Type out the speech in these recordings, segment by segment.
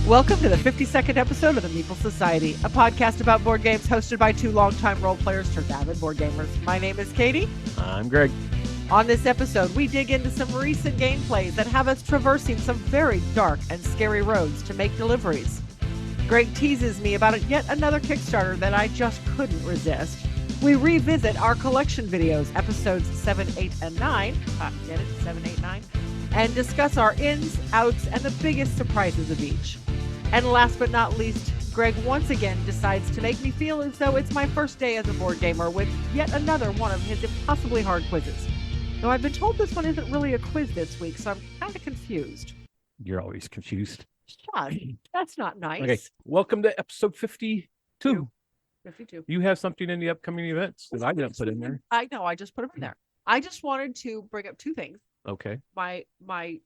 Welcome to the 52nd episode of the Meeple Society, a podcast about board games hosted by two longtime role players turned avid board gamers. My name is Katy. I'm Greg. On this episode, we dig into some recent gameplays that have us traversing some very dark and scary roads to make deliveries. Greg teases me about yet another Kickstarter that I just couldn't resist. We revisit our collection videos, episodes 7, 8, and 9. Get it? 7, 8, 9. And discuss our ins, outs, and the biggest surprises of each. And last but not least, Greg once again decides to make me feel as though it's my first day as a board gamer with yet another one of his impossibly hard quizzes. Though I've been told this one isn't really a quiz this week, so I'm kind of confused. You're always confused. Shut. That's not nice. Okay, welcome to episode 52. 52. You have something in the upcoming events that I didn't put in there. I know, I just put them in there. I just wanted to bring up two things. Okay. My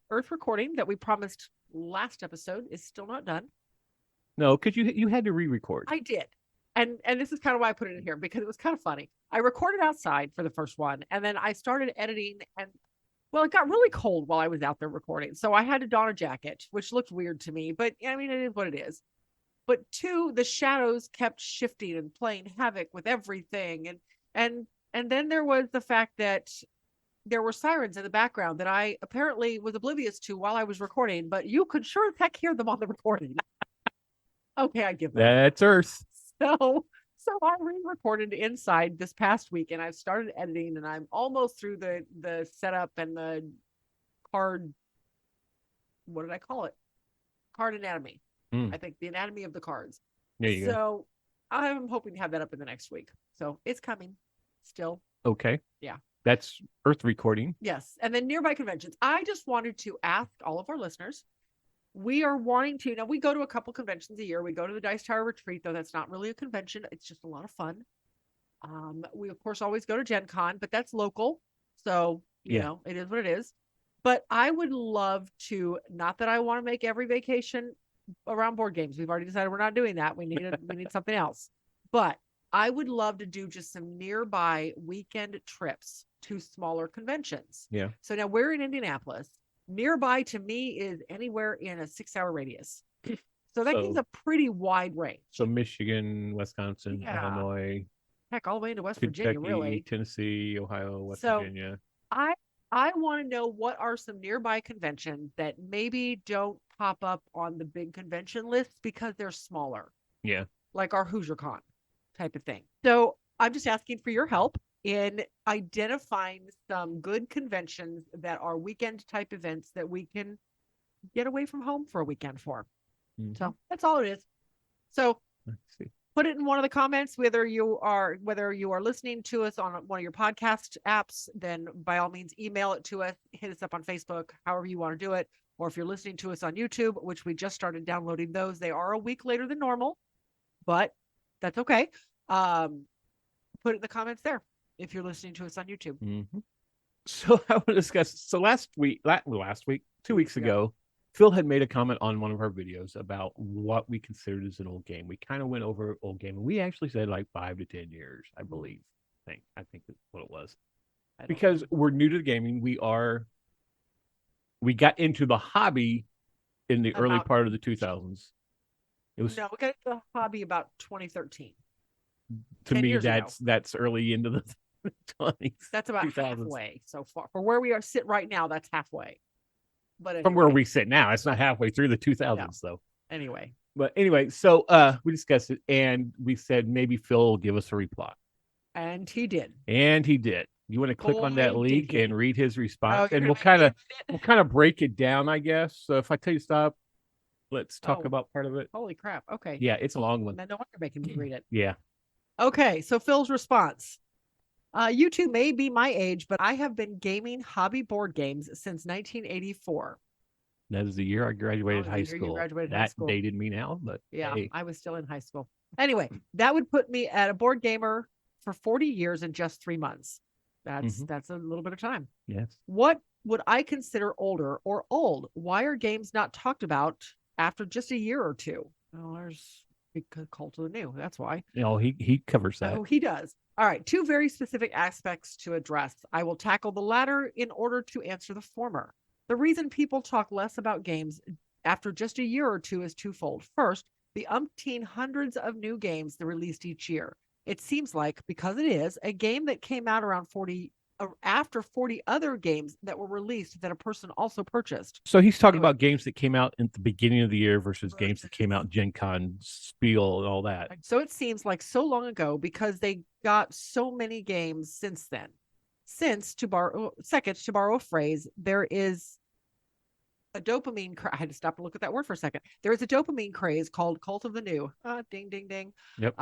Earth recording that we promised last episode is still not done. No, because you had to re-record. I did. And this is kind of why I put it in here, because it was kind of funny. I recorded outside for the first one, and then I started editing, and well, it got really cold while I was out there recording. So I had to don a jacket, which looked weird to me, but I mean, it is what it is. But two, the shadows kept shifting and playing havoc with everything. And then there was the fact that there were sirens in the background that I apparently was oblivious to while I was recording, but you could sure as heck hear them on the recording. Okay, I give that. That's Earth. So I re-recorded inside this past week, and I've started editing, and I'm almost through the setup and the card. What did I call it? Card anatomy. I think the anatomy of the cards. There you go. So I'm hoping to have that up in the next week. So it's coming still. Okay. Yeah. That's Earth recording. Yes. And then nearby conventions. I just wanted to ask all of our listeners. We are wanting to, now we go to a couple conventions a year. We go to the Dice Tower Retreat, though that's not really a convention. It's just a lot of fun. We, of course, always go to Gen Con, but that's local. So, you know, it is what it is. But I would love to, not that I want to make every vacation around board games. We've already decided we're not doing that. We need something else. But I would love to do just some nearby weekend trips to smaller conventions. Yeah. So now we're in Indianapolis. Nearby to me is anywhere in a 6-hour radius. So that gives a pretty wide range. So Michigan, Wisconsin, Illinois. Heck, all the way into West Kentucky, Virginia, really. Tennessee, Ohio, West Virginia. I want to know what are some nearby conventions that maybe don't pop up on the big convention lists because they're smaller. Yeah. Like our Hoosier Con type of thing. So I'm just asking for your help in identifying some good conventions that are weekend type events that we can get away from home for a weekend for. Mm-hmm. So that's all it is. So put it in one of the comments, whether you are listening to us on one of your podcast apps, then by all means email it to us, hit us up on Facebook, however you want to do it. Or if you're listening to us on YouTube, which we just started downloading those, they are a week later than normal, but that's okay. Put it in the comments there if you're listening to us on YouTube. Mm-hmm. So I want to discuss. So last week, 2 weeks ago, Phil had made a comment on one of our videos about what we considered as an old game. We kind of went over old game, and we actually said like 5 to 10 years, I believe. I think that's what it was. Because we're new to the gaming, we got into the hobby in the early part of the 2000s. We got into the hobby about 2013. To me, that's early into the 20s. That's about 2000s. Halfway so far. For where we sit right now, that's halfway. But anyway. From where we sit now, it's not halfway through the 2000s, though. Anyway. But anyway, so we discussed it, and we said maybe Phil will give us a reply. And he did. You want to click on that link and read his response, and we'll kind of break it down, I guess. So if I tell you stop, let's talk about part of it. Holy crap! Okay. Yeah, it's a long one. No wonder you're making me read it. Yeah. Okay, so Phil's response. You two may be my age, but I have been gaming hobby board games since 1984. That is the year I graduated high school. That dated me now, but yeah, hey. I was still in high school. Anyway, that would put me at a board gamer for 40 years in just 3 months. That's a little bit of time. Yes. What would I consider older or old? Why are games not talked about after just a year or two? Well, there's Cult of the New. That's why. He covers that. Oh, he does. All right. 2 very specific aspects to address. I will tackle the latter in order to answer the former. The reason people talk less about games after just a year or two is twofold. First, the umpteen hundreds of new games that are released each year. It seems like, because it is, a game that came out around 40 after 40 other games that were released that a person also purchased. So he's talking about games that came out at the beginning of the year versus games that came out in Gen Con, Spiel, and all that. So it seems like so long ago because they got so many games since then. Since, to borrow a phrase, there is a dopamine I had to stop and look at that word for a second. There is a dopamine craze called Cult of the New. Ding, ding, ding. Yep.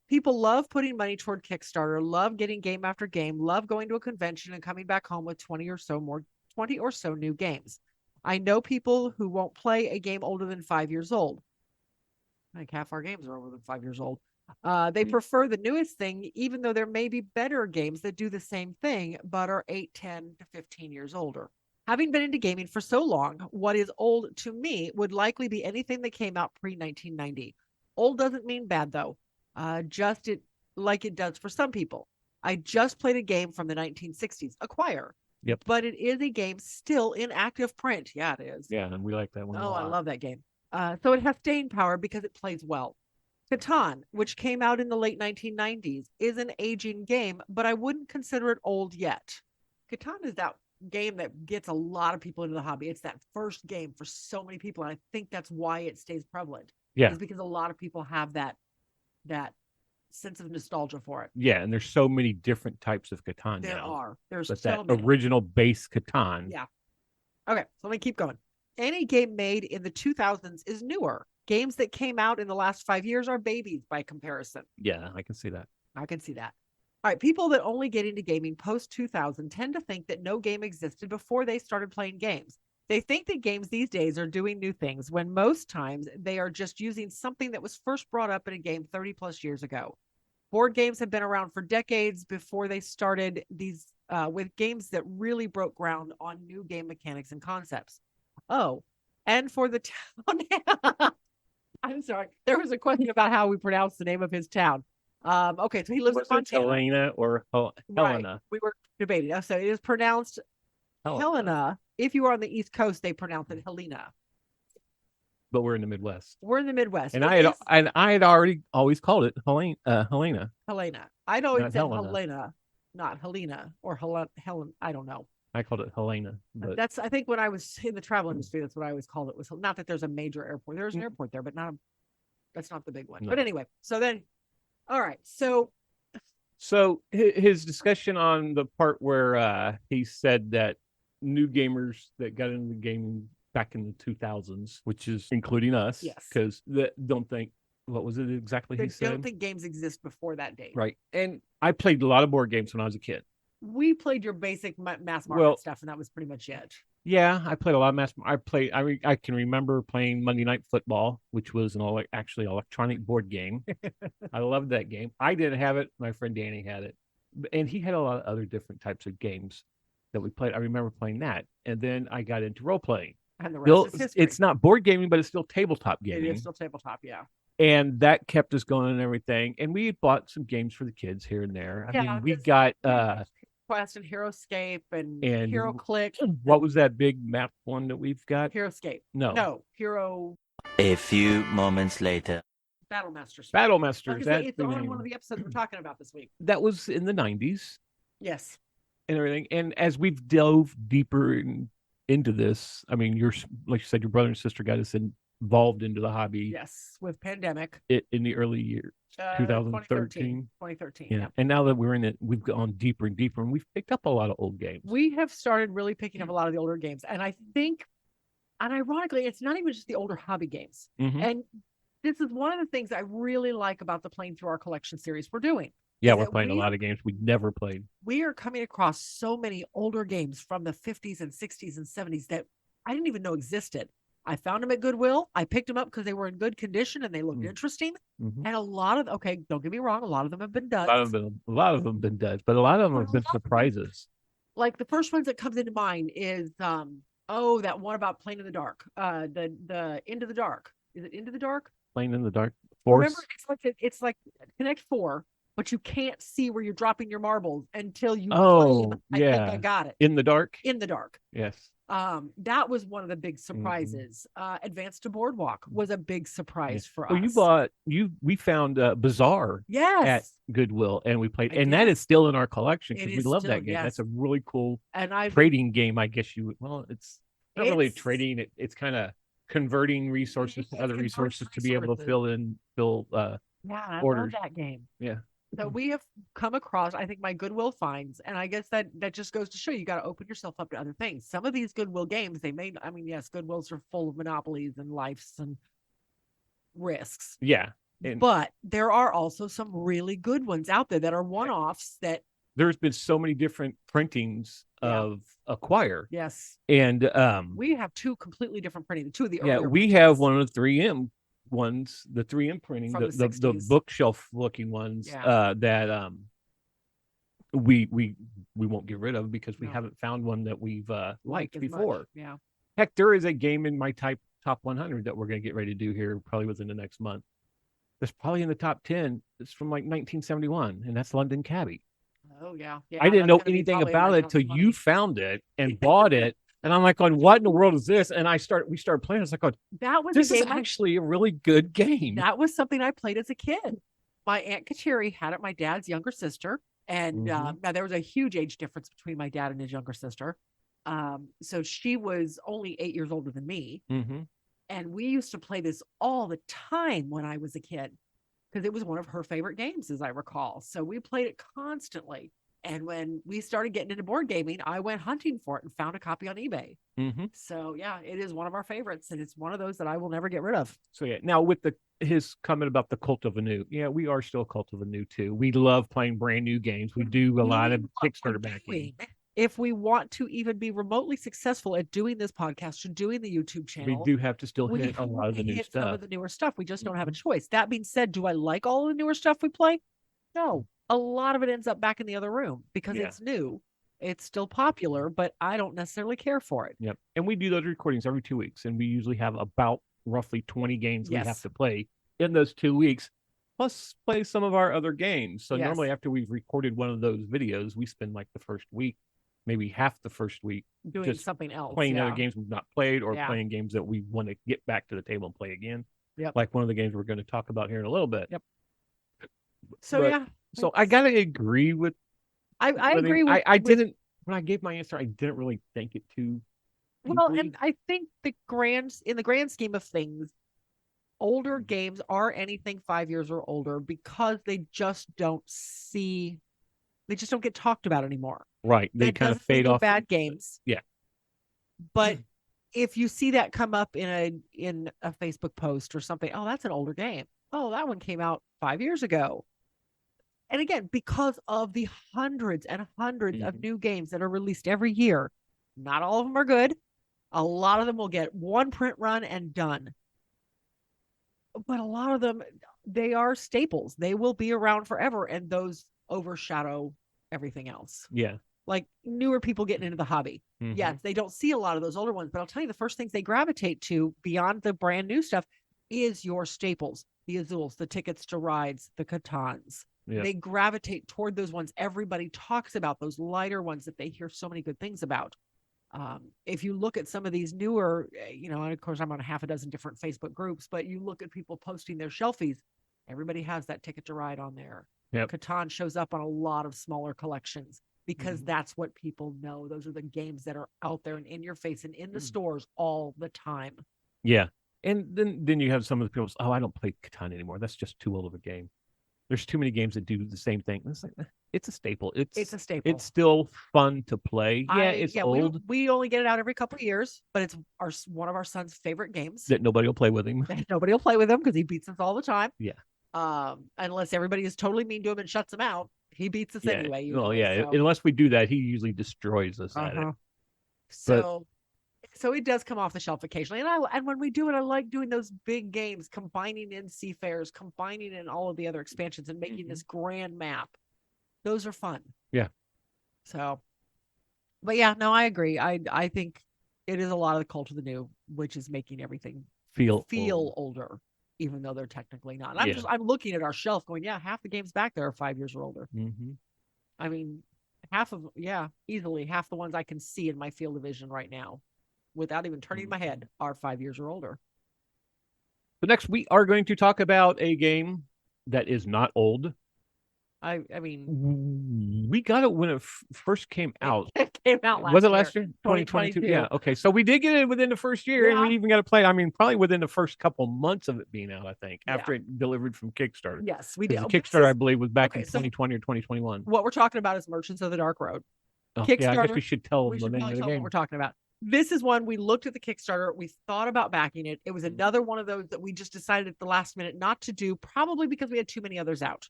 People love putting money toward Kickstarter, love getting game after game, love going to a convention and coming back home with 20 or so new games. I know people who won't play a game older than 5 years old. Like half our games are older than 5 years old. They prefer the newest thing, even though there may be better games that do the same thing, but are 8, 10 to 15 years older. Having been into gaming for so long, what is old to me would likely be anything that came out pre-1990. Old doesn't mean bad, though. Just like it does for some people. I just played a game from the 1960s, Acquire. Yep. But it is a game still in active print. Yeah, it is. Yeah, and we like that one a lot. I love that game. So it has staying power because it plays well. Catan, which came out in the late 1990s, is an aging game, but I wouldn't consider it old yet. Catan is that game that gets a lot of people into the hobby. It's that first game for so many people, and I think that's why it stays prevalent. Yeah, is because a lot of people have that sense of nostalgia for it. Yeah, and there's so many different types of Catan there now. are. There's but so that many. Original base Catan. Yeah. Okay, so let me keep going. Any game made in the 2000s is newer. Games that came out in the last 5 years are babies by comparison. Yeah, I can see that. I can see that. All right, people that only get into gaming post 2000 tend to think that no game existed before they started playing games. They think that games these days are doing new things when most times they are just using something that was first brought up in a game 30 plus years ago. Board games have been around for decades before they started these with games that really broke ground on new game mechanics and concepts. Oh, and for the town. I'm sorry. There was a question about how we pronounce the name of his town. Okay, so he lives in Montana. Helena or Helena? Right. We were debating. So it is pronounced Helena. If you are on the East Coast, they pronounce it Helena. But we're in the Midwest. We're in the Midwest. And I had already always called it Helena. Helena. I'd always said Helena. Helena, not Helena or Helen. I don't know. I called it Helena. But that's, I think, when I was in the travel industry, that's what I always called it. Was not that there's a major airport. There's an airport there, but that's not the big one. No. But anyway, so then, all right. So his discussion on the part where he said that new gamers that got into the gaming back in the 2000s, which is including us, yes, because don't think, what was it exactly he said? They don't think games exist before that date. Right. And I played a lot of board games when I was a kid. We played your basic mass market stuff, and that was pretty much it. Yeah, I played a lot of I can remember playing Monday Night Football, which was actually electronic board game. I loved that game. I didn't have it. My friend Danny had it. And he had a lot of other different types of games that we played. I remember playing that. And then I got into role-playing. And the rest is history. It's not board gaming, but it's still tabletop gaming. It is still tabletop, yeah. And that kept us going and everything. And we bought some games for the kids here and there. I mean, we got Quest and HeroScape and Hero Click. What was that big map one that we've got? HeroScape. No. Hero. A few moments later. Battlemasters. It's on one of the episodes we're talking about this week. That was in the 90s. Yes. And everything. And as we've dove deeper into this, I mean, like you said, your brother and sister got us involved into the hobby. Yes, with pandemic. In the early years. 2013. Yeah. And now that we're in it, we've gone deeper and deeper, and we've picked up a lot of old games. We have started really picking up a lot of the older games. And I think, and ironically, it's not even just the older hobby games. Mm-hmm. And this is one of the things I really like about the Playing Through Our Collection series we're doing. Yeah, we're playing a lot of games we never played. We are coming across so many older games from the 50s and 60s and 70s that I didn't even know existed. I found them at Goodwill. I picked them up because they were in good condition and they looked interesting. Mm-hmm. And a lot of, don't get me wrong, a lot of them have been duds. A lot of them have been duds, but a lot of them have been surprises. Like the first ones that comes into mind is, that one about Playing in the Dark. The Into the Dark. Is it Into the Dark? Playing in the Dark. Force. Remember, it's like Connect 4, but you can't see where you're dropping your marbles until you claim, I think I got it. In the Dark? In the Dark. Yes. That was one of the big surprises. Advance to Boardwalk was a big surprise for us. We found Bazaar at Yes. Goodwill, and we played, and that is still in our collection It because we is love still, that game. yes. That's a really cool And I trading game, I guess it's not really trading. It's kind of converting resources to other resources to be able to fill I orders. love that game. Yeah. So we have come across, I think, my Goodwill finds, and I guess that just goes to show you got to open yourself up to other things. Some of these Goodwill games, yes, Goodwills are full of monopolies and lifes and risks. Yeah. But there are also some really good ones out there that are one-offs that there's been so many different printings of Acquire. Yes. And we have two completely different printing. Two of the we have one of the 3M ones, the 3M printing, from the bookshelf looking ones that we won't get rid of because we haven't found one that we've liked before. Much. Yeah. Heck, there is a game in my top 100 that we're going to get ready to do here probably within the next month. That's probably in the top 10. It's from like 1971, and that's London Cabbie. Oh yeah. I didn't know anything about it till you found it and bought it. And I'm like, what in the world is this? And we started playing. I was like, this is actually a really good game. That was something I played as a kid. My Aunt Kateri had it, my dad's younger sister. And now there was a huge age difference between my dad and his younger sister. So she was only 8 years older than me. And we used to play this all the time when I was a kid because it was one of her favorite games, as I recall. So we played it constantly. And when we started getting into board gaming, I went hunting for it and found a copy on eBay. So yeah, it is one of our favorites, and it's one of those that I will never get rid of. So yeah, now with his comment about the Cult of Anu, we are still Cult of Anu too. We love playing brand new games. We do a lot of Kickstarter backing. If we want to even be remotely successful at doing this podcast or doing the YouTube channel, we do have to still hit a lot of the new stuff. Some of the newer stuff. We just don't have a choice. That being said, do I like all the newer stuff we play? No. A lot of it ends up back in the other room because it's new. It's still popular, but I don't necessarily care for it. Yep. And we do those recordings every 2 weeks, and we usually have about roughly 20 games we have to play in those 2 weeks, plus play some of our other games. So normally after we've recorded one of those videos, we spend like the first week, maybe half the first week doing just something else, playing other games we've not played or playing games that we want to get back to the table and play again. Like one of the games we're going to talk about here in a little bit. So So I gotta agree with. I agree with. I didn't when I gave my answer. I didn't really think it too. Well, and I think in the grand scheme of things, older games are anything 5 years or older because they just don't get talked about anymore. Right, they kind of fade off. Bad games. Yeah, but if you see that come up in a Facebook post or something, oh, that's an older game. Oh, that one came out 5 years ago. And again, because of the hundreds and hundreds of new games that are released every year, not all of them are good. A lot of them will get one print run and done. But a lot of them, they are staples. They will be around forever, and those overshadow everything else. Yeah. Like newer people getting into the hobby. Yes, they don't see a lot of those older ones, but I'll tell you the first things they gravitate to beyond the brand new stuff is your staples, the Azules, the Tickets to Rides, the Catans. They gravitate toward those ones. Everybody talks about those lighter ones that they hear so many good things about. If you look at some of these newer, and of course I'm on a half a dozen different Facebook groups, but you look at people posting their shelfies, everybody has that Ticket to Ride on there. Catan shows up on a lot of smaller collections because that's what people know. Those are the games that are out there and in your face and in the stores all the time. Yeah. And then you have some of the people say, I don't play Catan anymore. That's just too old of a game. There's too many games that do the same thing. It's like it's a staple. It's a staple. It's still fun to play. It's old. We only get it out every couple of years, but it's one of our son's favorite games. That nobody will play with him. Nobody will play with him because he beats us all the time. Yeah. Unless everybody is totally mean to him and shuts him out, he beats us anyway. Usually, unless we do that, he usually destroys us at it. So it does come off the shelf occasionally. And when we do it, I like doing those big games, combining in Seafarers, combining in all of the other expansions and making this grand map. Those are fun. Yeah. So, but yeah, no, I agree. I think it is a lot of the Cult of the New, which is making everything feel older, even though they're technically not. I'm looking at our shelf going, half the games back there are 5 years or older. I mean, easily half the ones I can see in my field of vision right now. without even turning my head, are 5 years or older. But next, we are going to talk about a game that is not old. I mean, we got it when it first came out. It came out Was it last year? 2022. Yeah. Okay. So we did get it within the first year, and we even got to play. I mean, probably within the first couple months of it being out. I think after it delivered from Kickstarter. Yes, we did. The Kickstarter, I believe, was back in 2020 or 2021. What we're talking about is Merchants of the Dark Road. Kickstarter. Yeah, I guess we should tell them the name of the game. What we're talking about. This is one we looked at the Kickstarter. We thought about backing it. It was another one of those that we just decided at the last minute not to do, probably because we had too many others out.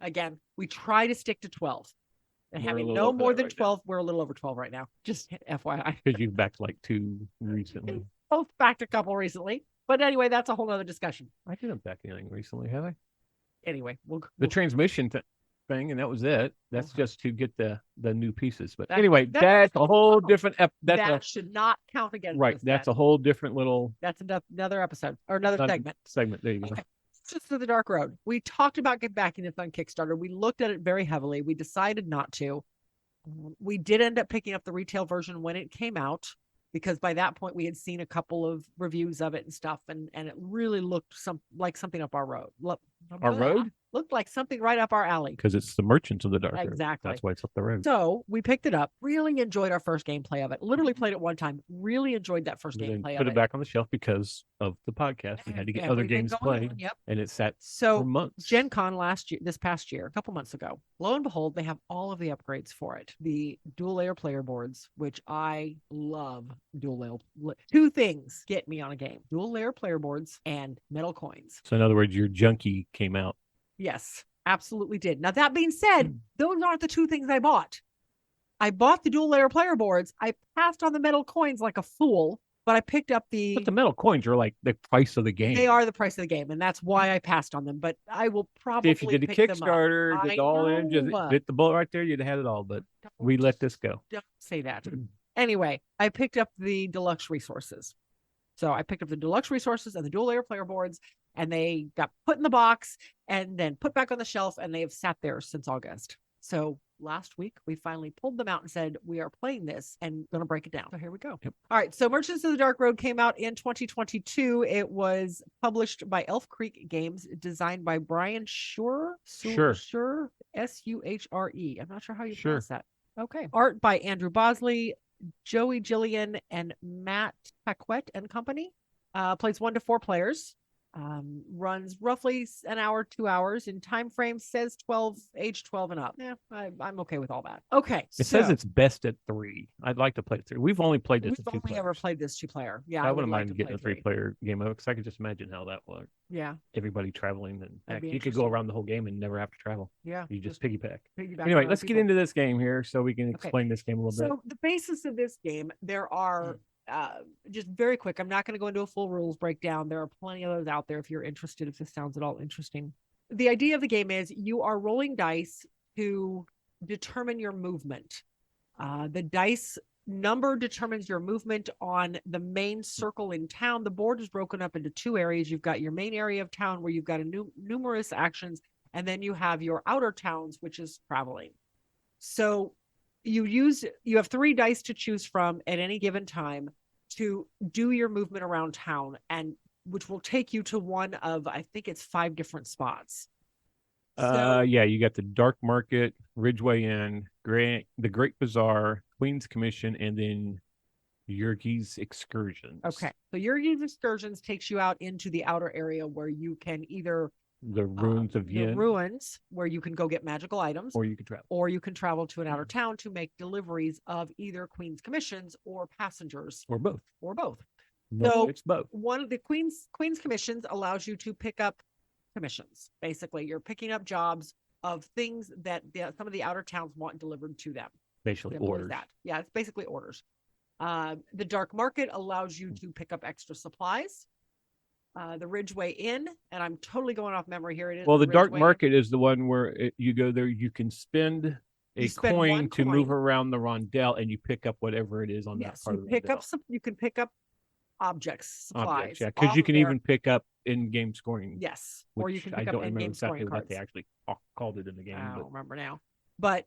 Again, we try to stick to 12. And having no more than 12, we're a little over 12 right now. Just FYI. Because you've backed like 2 recently. Both backed a couple recently. But anyway, that's a whole other discussion. I didn't back anything recently, have I? Anyway, the transmission thing, and that was it. That's just to get the new pieces. But anyway, that's a whole different that should not count against right. That's a whole different little. That's another episode or another segment. There you go. Okay. Just to the Dark Road. We talked about backing this on Kickstarter. We looked at it very heavily. We decided not to. We did end up picking up the retail version when it came out, because by that point we had seen a couple of reviews of it and stuff, and it really looked like something up our road. Looked like something right up our alley. Because it's the Merchants of the Dark Road. Exactly. That's why it's up the road. So we picked it up. Really enjoyed our first gameplay of it. Literally played it one time. Really enjoyed that first gameplay of it. Put it back on the shelf because of the podcast. We had to get other games played. And it sat for months. Gen Con this past year, a couple months ago, lo and behold, they have all of the upgrades for it. The dual layer player boards, which I love. Dual layer. 2 things get me on a game: dual layer player boards and metal coins. So in other words, your junkie came out. Yes, absolutely did. Now, that being said, those aren't the 2 things I bought. I bought the dual layer player boards. I passed on the metal coins like a fool, but I picked up But the metal coins are like the price of the game. They are the price of the game, and that's why I passed on them. But I will probably if you did a Kickstarter, get all in, just bit the bullet right there, you'd have had it all. But we let this go. Don't say that. Anyway, I picked up the deluxe resources. So I picked up the deluxe resources and the dual layer player boards, and they got put in the box and then put back on the shelf, and they have sat there since August. So last week we finally pulled them out and said, we are playing this and going to break it down. So here we go. Yep. All right. So Merchants of the Dark Road came out in 2022. It was published by Elf Creek Games, designed by Brian Shure. Shure. S-U-H-R-E. I'm not sure how you pronounce that. Okay. Art by Andrew Bosley, Joey Gillian, and Matt Paquette and company. Plays 1 to 4 players. Runs roughly an hour, 2 hours. In time frame says age 12 and up. Yeah, I'm okay with all that. Okay. It says it's best at 3. I'd like to play it 3. We've only played this. We've only ever played this 2-player. Yeah, I wouldn't mind getting a 3-player game of it, because I could just imagine how that would. Yeah. Everybody traveling, and you could go around the whole game and never have to travel. Yeah. You just piggyback. Anyway, let's get into this game here so we can explain this game a little bit. So the basis of this game, there are just very quick. I'm not going to go into a full rules breakdown. There are plenty of those out there if you're interested, if this sounds at all interesting. The idea of the game is you are rolling dice to determine your movement. The dice number determines your movement on the main circle in town. The board is broken up into 2 areas. You've got your main area of town where you've got numerous actions, and then you have your outer towns, which is traveling. So you have 3 dice to choose from at any given time to do your movement around town, and which will take you to one of, I think it's 5 different spots. You got the Dark Market, Ridgeway Inn, the Great Bazaar, Queen's Commission, and then Yergi's Excursions. Okay. So Yergi's Excursions takes you out into the outer area where you can either the ruins of Yin. The ruins where you can go get magical items. Or you can travel to an outer town to make deliveries of either Queen's Commissions or passengers. Or both. No, so it's both. One of the Queen's Commissions allows you to pick up commissions. Basically, you're picking up jobs of things that some of the outer towns want delivered to them. Basically orders. Yeah, it's basically orders. The Dark Market allows you to pick up extra supplies. The Ridgeway Inn, and I'm totally going off memory here. It is the Dark Market is the one where you go there, you can spend a coin to move around the rondel, and you pick up whatever it is on that part of the rondel. You can pick up objects, supplies. Because you can even pick up in-game scoring. Yes, or you can pick up in-game scoring cards. They actually called it in the game. I don't remember now. But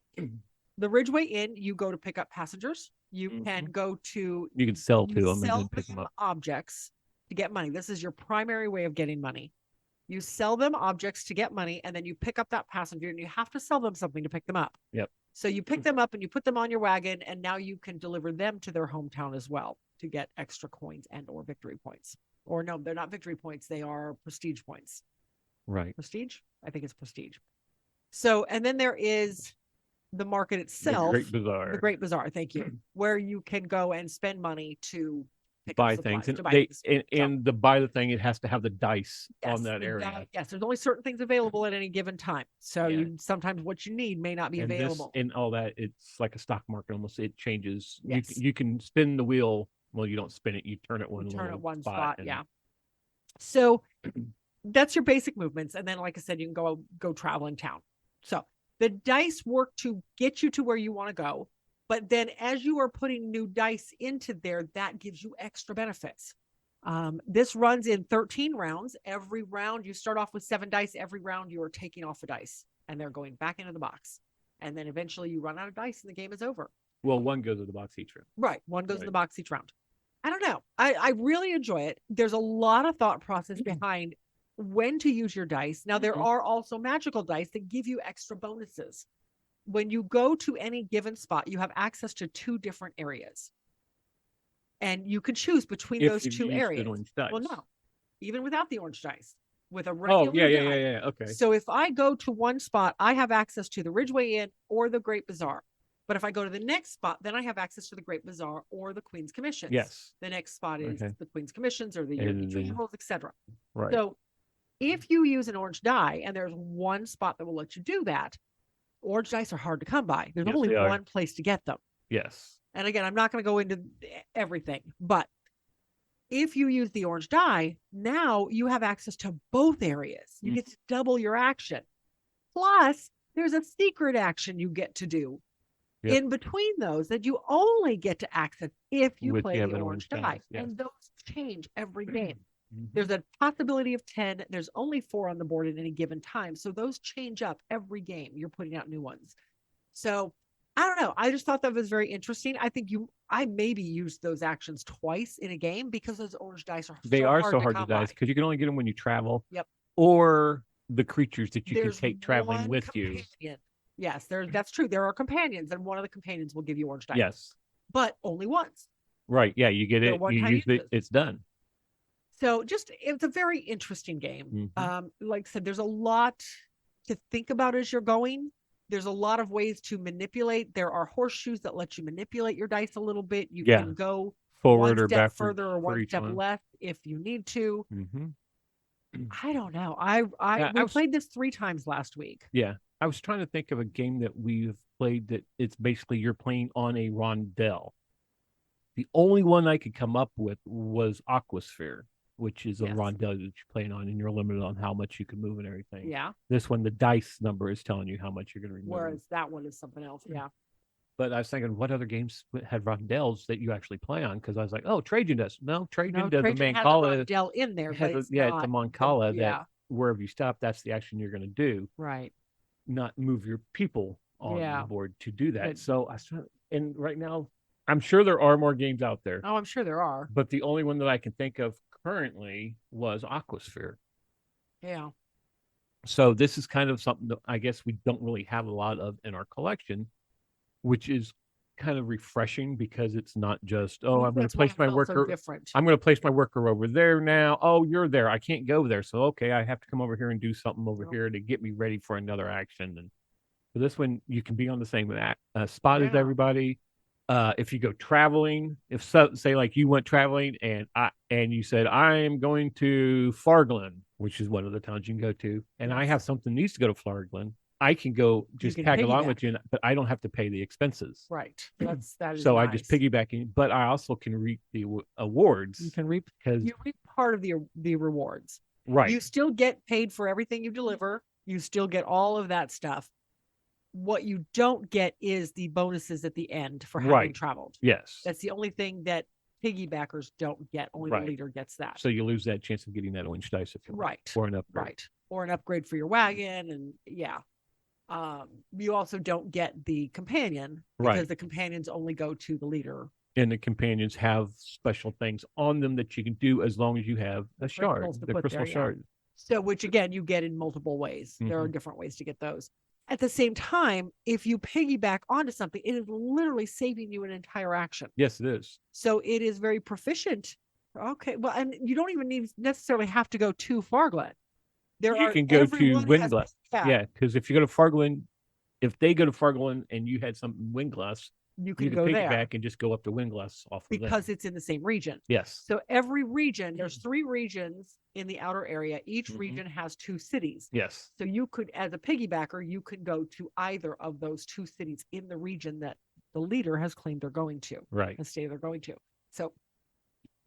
the Ridgeway Inn, you go to pick up passengers. You can go to. You can sell to them and sell then pick them up. objects to get money. This is your primary way of getting money. You sell them objects to get money, and then you pick up that passenger, and you have to sell them something to pick them up. Yep. So you pick them up and you put them on your wagon, and now you can deliver them to their hometown as well to get extra coins and or victory points. Or no, they're not victory points. They are prestige points. Right. Prestige? I think it's prestige. So, and then there is the market itself. The Great Bazaar. The Great Bazaar, thank you. Where you can go and spend money to buy things. And the buy the thing, it has to have the dice on that area. Yes, there's only certain things available at any given time. So you sometimes what you need may not be available. And all that, it's like a stock market almost. It changes. Yes. You can spin the wheel. Well, you don't spin it. You turn it one spot. Yeah. So that's your basic movements. And then, like I said, you can go travel in town. So the dice work to get you to where you want to go. But then as you are putting new dice into there, that gives you extra benefits. This runs in 13 rounds. Every round, you start off with 7 dice. Every round, you are taking off a dice, and they're going back into the box. And then eventually you run out of dice, and the game is over. Well, one goes in the box each round. Right. One goes in the box each round. I don't know. I really enjoy it. There's a lot of thought process behind when to use your dice. Now, there are also magical dice that give you extra bonuses. When you go to any given spot, you have access to 2 different areas. And you can choose between those 2 areas. Well, no, even without the orange dice, with a regular die. Okay. So if I go to one spot, I have access to the Ridgeway Inn or the Great Bazaar. But if I go to the next spot, then I have access to the Great Bazaar or the Queen's Commissions. Yes. The next spot is the Queen's Commissions or the Yearly etc. Right. So if you use an orange die and there's one spot that will let you do that, orange dice are hard to come by. There's only one place to get them. Yes. And again, I'm not going to go into everything, but if you use the orange die, now you have access to both areas. You get to double your action. Plus, there's a secret action you get to do in between those that you only get to access if you play the orange die. Yes. And those change every game. There's a possibility of 10. There's only 4 on the board at any given time. So those change up every game. You're putting out new ones. So I don't know. I just thought that was very interesting. I think I maybe used those actions twice in a game because those orange dice are so hard to dice because you can only get them when you travel. Yep. Or the creatures that you can take traveling with you. Yes, that's true. There are companions, and one of the companions will give you orange dice. Yes. But only once. Right. Yeah, you get it. You use it. It's done. So it's a very interesting game. Like I said, there's a lot to think about as you're going. There's a lot of ways to manipulate. There are horseshoes that let you manipulate your dice a little bit. You can go forward or back further or one step left if you need to. I don't know. We played this 3 times last week. Yeah. I was trying to think of a game that we've played that it's basically you're playing on a rondelle. The only one I could come up with was Aquasphere, which is a rondelle that you're playing on, and you're limited on how much you can move and everything. Yeah. This one, the dice number is telling you how much you're going to remove. Whereas that one is something else. Yeah. But I was thinking, what other games had rondelles that you actually play on? Because I was like, oh, Trajan does. No, Trajan does. The Mancala has a rondelle in there. But it's a Mancala that wherever you stop, that's the action you're going to do. Right. Not move your people on the board to do that. So and right now, I'm sure there are more games out there. Oh, I'm sure there are. But the only one that I can think of currently was Aquasphere. Yeah. So this is kind of something that I guess we don't really have a lot of in our collection, which is kind of refreshing because it's not just, I'm going to place my worker. I'm going to place my worker over there now. Oh, you're there. I can't go there. So, okay, I have to come over here and do something over here to get me ready for another action. And for this one, you can be on the same spot as everybody. If you go traveling, say like you went traveling and you said, I am going to Farglen, which is one of the towns you can go to, and I have something that needs to go to Farglen, I can go just tag along with you, but I don't have to pay the expenses. Right. That is so nice. I just piggyback in, but I also can reap the awards. You can reap because you reap part of the rewards. Right. You still get paid for everything you deliver. You still get all of that stuff. What you don't get is the bonuses at the end for having traveled. Yes. That's the only thing that piggybackers don't get. Only the leader gets that. So you lose that chance of getting that orange dice if you want. Right. Or an upgrade. Right. Or an upgrade for your wagon. And You also don't get the companion because the companions only go to the leader. And the companions have special things on them that you can do as long as you have a shard, the crystal shard. So, which again, you get in multiple ways. There are different ways to get those. At the same time, if you piggyback onto something, it is literally saving you an entire action. Yes, it is. So it is very proficient. Okay, well, and you don't even necessarily have to go to Farglen. You can go to Windglass. Yeah, because if you go to Farglen, if they go to Farglen and you had something Windglass, you can go there back and just go up to Windglass off of because it's in the same region. Yes. So every region, there's 3 regions in the outer area. Each region has 2 cities. Yes. So you could, as a piggybacker, you could go to either of those 2 cities in the region that the leader has claimed they're going to. Right. The state they're going to. So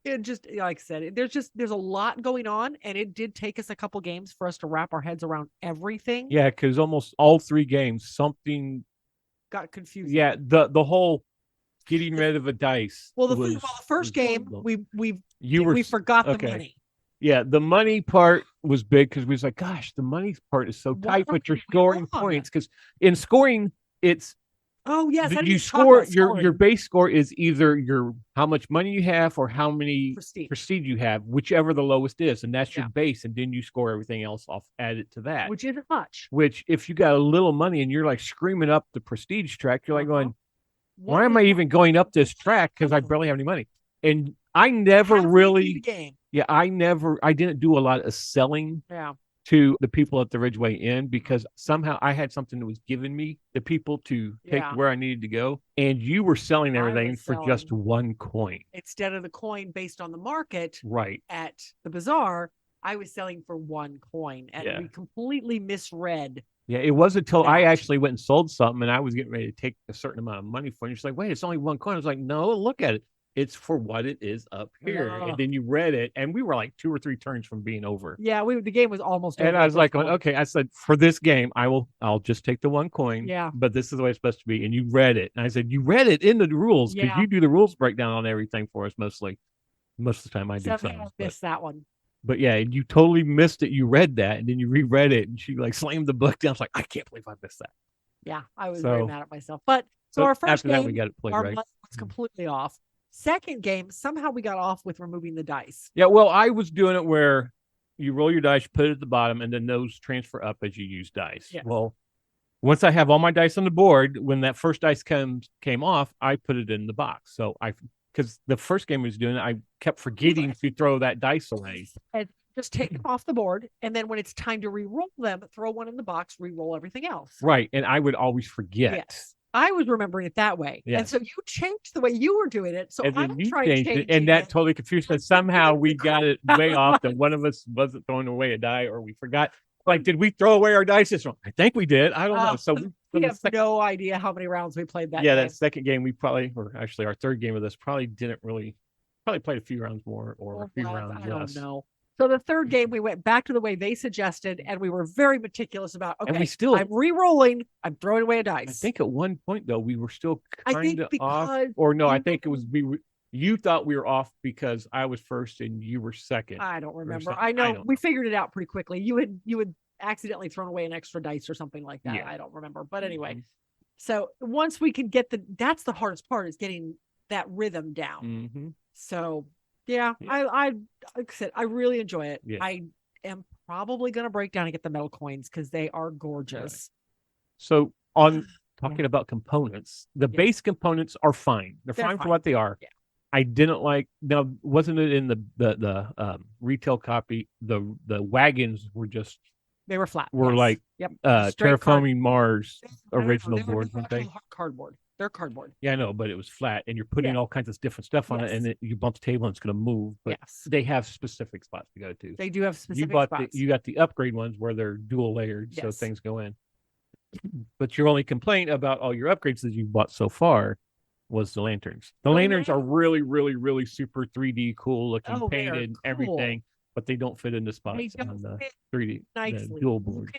it just, like I said, there's a lot going on, and it did take us a couple games for us to wrap our heads around everything. Yeah, because almost all 3 games, something got confusing. Yeah, the whole getting rid of a dice. Well, the first game we forgot the money. Yeah, the money part was big because we was like, gosh, the money part is so tight, but you're scoring points because in scoring it's you score your base score is either your how much money you have or how many prestige you have, whichever the lowest is, and that's your base, and then you score everything else off added to that, which isn't much. Which if you got a little money and you're like screaming up the prestige track, you're like going, why am I even going up this track because I barely have any money? And I never really I didn't do a lot of selling to the people at the Ridgeway Inn because somehow I had something that was giving me the people to take where I needed to go. And you were selling everything for just 1 coin. Instead of the coin based on the market at the bazaar, I was selling for 1 coin. And we completely misread. Yeah, it wasn't until I actually went and sold something and I was getting ready to take a certain amount of money for it. And you're like, wait, it's only 1 coin. I was like, no, look at it. It's for what it is up here. And then you read it, and we were like 2 or 3 turns from being over. Yeah, the game was almost over. And I was like, okay, I said, for this game, I'll just take the 1 coin. Yeah. But this is the way it's supposed to be. And you read it. And I said, you read it in the rules because you do the rules breakdown on everything for us mostly. Most of the time I do something. I missed that one. But yeah, you totally missed it. You read that, and then you reread it, and she like slammed the book down. I was like, I can't believe I missed that. Yeah, I was very mad at myself. But so our first game, we got it played, our money was completely off. Second game, somehow we got off with removing the dice. Yeah, well, I was doing it where you roll your dice, put it at the bottom, and then those transfer up as you use dice. Yes. Well, once I have all my dice on the board, when that first dice came off, I put it in the box. So because the first game I was doing it, I kept forgetting to throw that dice away. And just take them off the board, and then when it's time to re-roll them, throw one in the box, re-roll everything else. Right, and I would always forget. Yes. I was remembering it that way. Yes. And so you changed the way you were doing it. So I'm trying to change it. And that totally confused us. Somehow we got it way off that one of us wasn't throwing away a die or we forgot. Like, did we throw away our dice this one? I think we did. I don't know. So we have no idea how many rounds we played that game. That second game we probably, or actually our third game of this, probably played a few rounds more or a few rounds less. I don't know. So the third game, we went back to the way they suggested, and we were very meticulous about, okay, I'm re-rolling, I'm throwing away a dice. I think at one point, though, we were still kind of off. Or no, I think it was you thought we were off because I was first and you were second. I don't remember. I know we figured it out pretty quickly. You had accidentally thrown away an extra dice or something like that. Yeah. I don't remember. But anyway, so once we can that's the hardest part is getting that rhythm down. Mm-hmm. So... Yeah, like I said, I really enjoy it. Yeah. I am probably going to break down and get the metal coins because they are gorgeous. Right. So on talking about components, the base components are fine. They're fine for what they are. Yeah. I didn't like, now, wasn't it in the retail copy? The wagons were just, they were flat. Like Terraforming Mars original boards, weren't they? Cardboard. They're cardboard. Yeah, I know, but it was flat, and you're putting all kinds of different stuff on it, and you bump the table, and it's going to move. But they have specific spots to go to. They do have specific spots. You got the upgrade ones where they're dual layered, so things go in. But your only complaint about all your upgrades that you bought so far was the lanterns. The lanterns are really, really, really super 3D cool looking, painted, everything, but they don't fit into spots on the 3D dual board.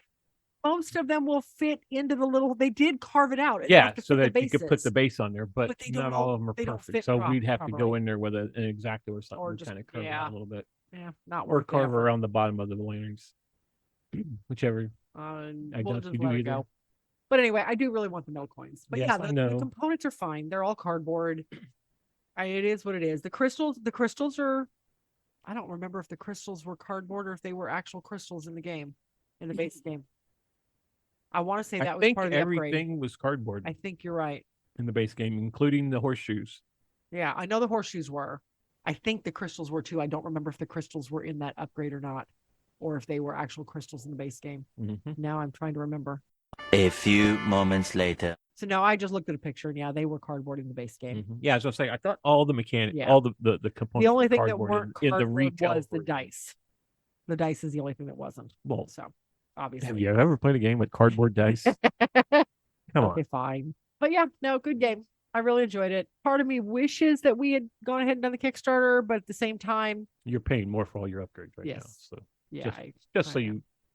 Most of them will fit into the little. They did carve it out. So that you could put the base on there, but not all of them are perfect. So we'd have to go in there with an X-Acto or something, or just kind of carve it out a little bit. Yeah, not or carve around the bottom of the lanterns, whichever. We'll just let it go. But anyway, I do really want the metal coins. But Yes, yeah, I the know. components are fine. They're all cardboard. It is what it is. The crystals are. I don't remember if the crystals were cardboard or if they were actual crystals in the game, in the base game. I want to say that was part of the upgrade. Everything was cardboard I think you're right. in the base game, including the horseshoes. Yeah, I know the horseshoes were. I think the crystals were too. I don't remember if the crystals were in that upgrade or not, or if they were actual crystals in the base game. Mm-hmm. Now I'm trying to remember. A few moments later. So now I just looked at a picture, and yeah, they were cardboard in the base game. Mm-hmm. Yeah, as I was saying, I thought all the mechanics, Yeah. all the components. The only thing that cardboard weren't in the cardboard retail was the version. dice. The dice is the only thing that wasn't. Well, So obviously, have you ever played a game with cardboard dice? Come okay, on. fine. But yeah, no, good game. I really enjoyed it. Part of me wishes that we had gone ahead and done the Kickstarter, but at the same time, You're paying more for all your upgrades right now. Yes. So yeah,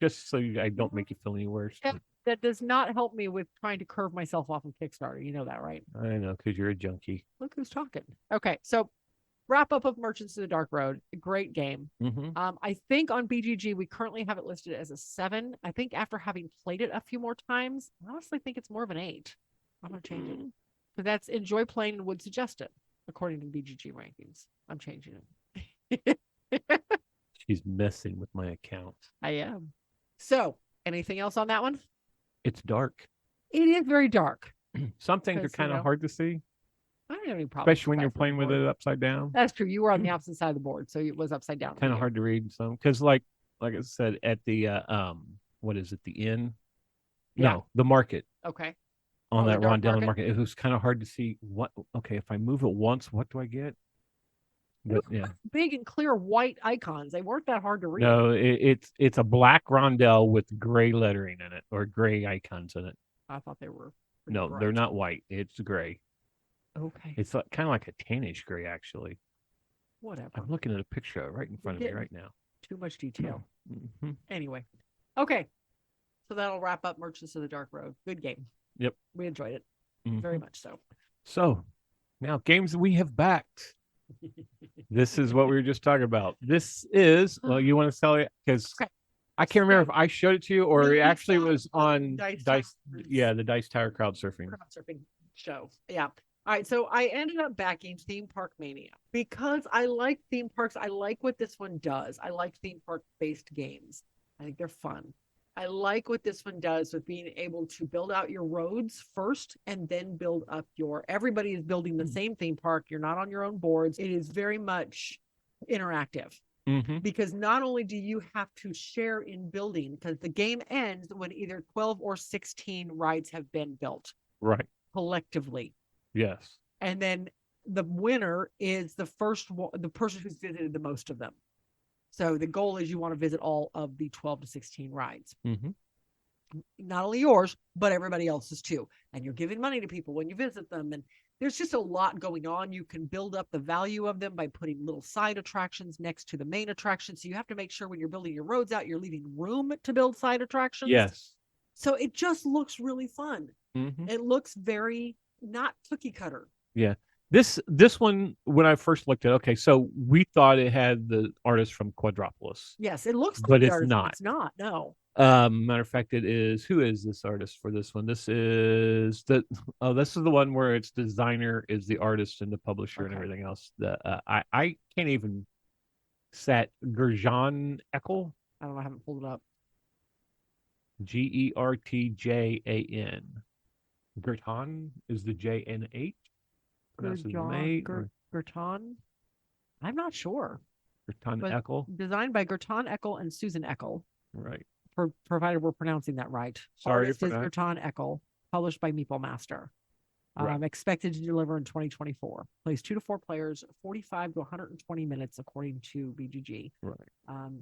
just so I don't make you feel any worse. Yeah. That does not help me with trying to curve myself off of Kickstarter. You know that, right? I know, because you're a junkie. Look who's talking. Okay, so wrap up of Merchants of the Dark Road. A great game. Mm-hmm. I think on BGG we currently have it listed as a 7. I think after having played it a few more times, I honestly think it's more of an 8. I'm gonna change it. But that's enjoy playing and would suggest it according to BGG rankings. I'm changing it. She's messing with my account. I am. So, anything else on that one? It's dark. It is very dark. Some things are Because, kind of hard to see, I don't have any problem. especially when you're playing with it upside down. That's true. You were on the opposite side of the board, so it was upside down. Kind of hard to read some, because like I said, at the what is it, the inn? Yeah. No, the market. Okay. On Oh, the that dark Rondell market? market, it was kind of hard to see what. Okay, if I move it once, what do I get? But yeah, Big and clear white icons. They weren't that hard to read. no, it's a black Rondell with gray lettering in it, or gray icons in it. I thought they were. No, they're not white. It's gray. Okay. It's kind of like a tannish gray, actually. Whatever. I'm looking at a picture of it right in front of me didn't. right now. Too much detail. Mm-hmm. Anyway. Okay. So that'll wrap up Merchants of the Dark Road. Good game. Yep. We enjoyed it. Mm-hmm. Very much so. So now games that we have backed. This is what we were just talking about. This is, well, you want to tell it? Because Okay. I can't remember if I showed it to you or No, it you actually saw it was on on Dice Dice. Tower. Yeah, the Dice Tower crowd surfing. Crowd surfing show. Yeah. All right. So I ended up backing Theme Park Mania because I like theme parks. I like what this one does. I like theme park based games. I think they're fun. I like what this one does with being able to build out your roads first and then build up everybody is building the same theme park. You're not on your own boards. It is very much interactive. Mm-hmm. Because not only do you have to share in building, because the game ends when either 12 or 16 rides have been built. Right. Collectively. Yes. And then the winner is the person who's visited the most of them. So the goal is you want to visit all of the 12 to 16 rides. Mm-hmm. Not only yours, but everybody else's too. And you're giving money to people when you visit them. And there's just a lot going on. You can build up the value of them by putting little side attractions next to the main attraction. So you have to make sure when you're building your roads out, you're leaving room to build side attractions. Yes. So it just looks really fun. Mm-hmm. It looks very not cookie cutter. Yeah. This one, when I first looked at it, okay, so we thought it had the artist from Quadropolis. Yes, it looks like But the it's artist, not. It's not, no. Matter of fact, who is this artist for this one? This is the one where its designer is the artist and the publisher and Okay. everything else. I can't even set Gerjan Eckel, I don't know, I haven't pulled it up. Gertjan. Gertan is the JN8. Gerton? I'm not sure. Gertan But Eckel. Designed by Gerton Eckel and Susan Eckel, Right. provided we're pronouncing that right. Sorry Artist for is that. Gerton Eckel, published by Meeple Master. Right. Expected to deliver in 2024. Plays 2 to 4 players, 45 to 120 minutes, according to BGG. Right.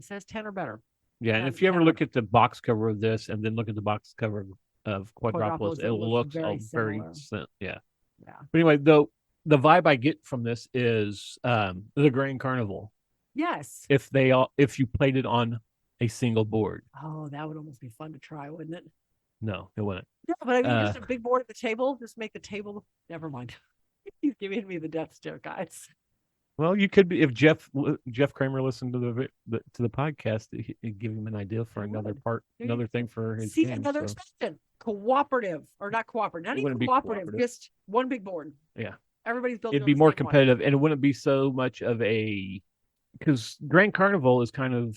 Says 10 or better. Yeah, and if you ever look at the box cover of this and then look at the box cover of Quadropolis, it looks very very similar. yeah. Yeah. But anyway, the vibe I get from this is the Grand Carnival. Yes. If you played it on a single board. Oh, that would almost be fun to try, wouldn't it? No, it wouldn't. Yeah, but I mean, just a big board at the table. Just make the table. Never mind. He's giving me the death stare, guys. Well, you could be if Jeff Kramer listened to the podcast, it'd give him an idea for another thing for his game. Another expansion, cooperative or not cooperative, not even cooperative, just one big board. Yeah, everybody's building. It'd be more competitive, and it wouldn't be so much of a because Grand Carnival is kind of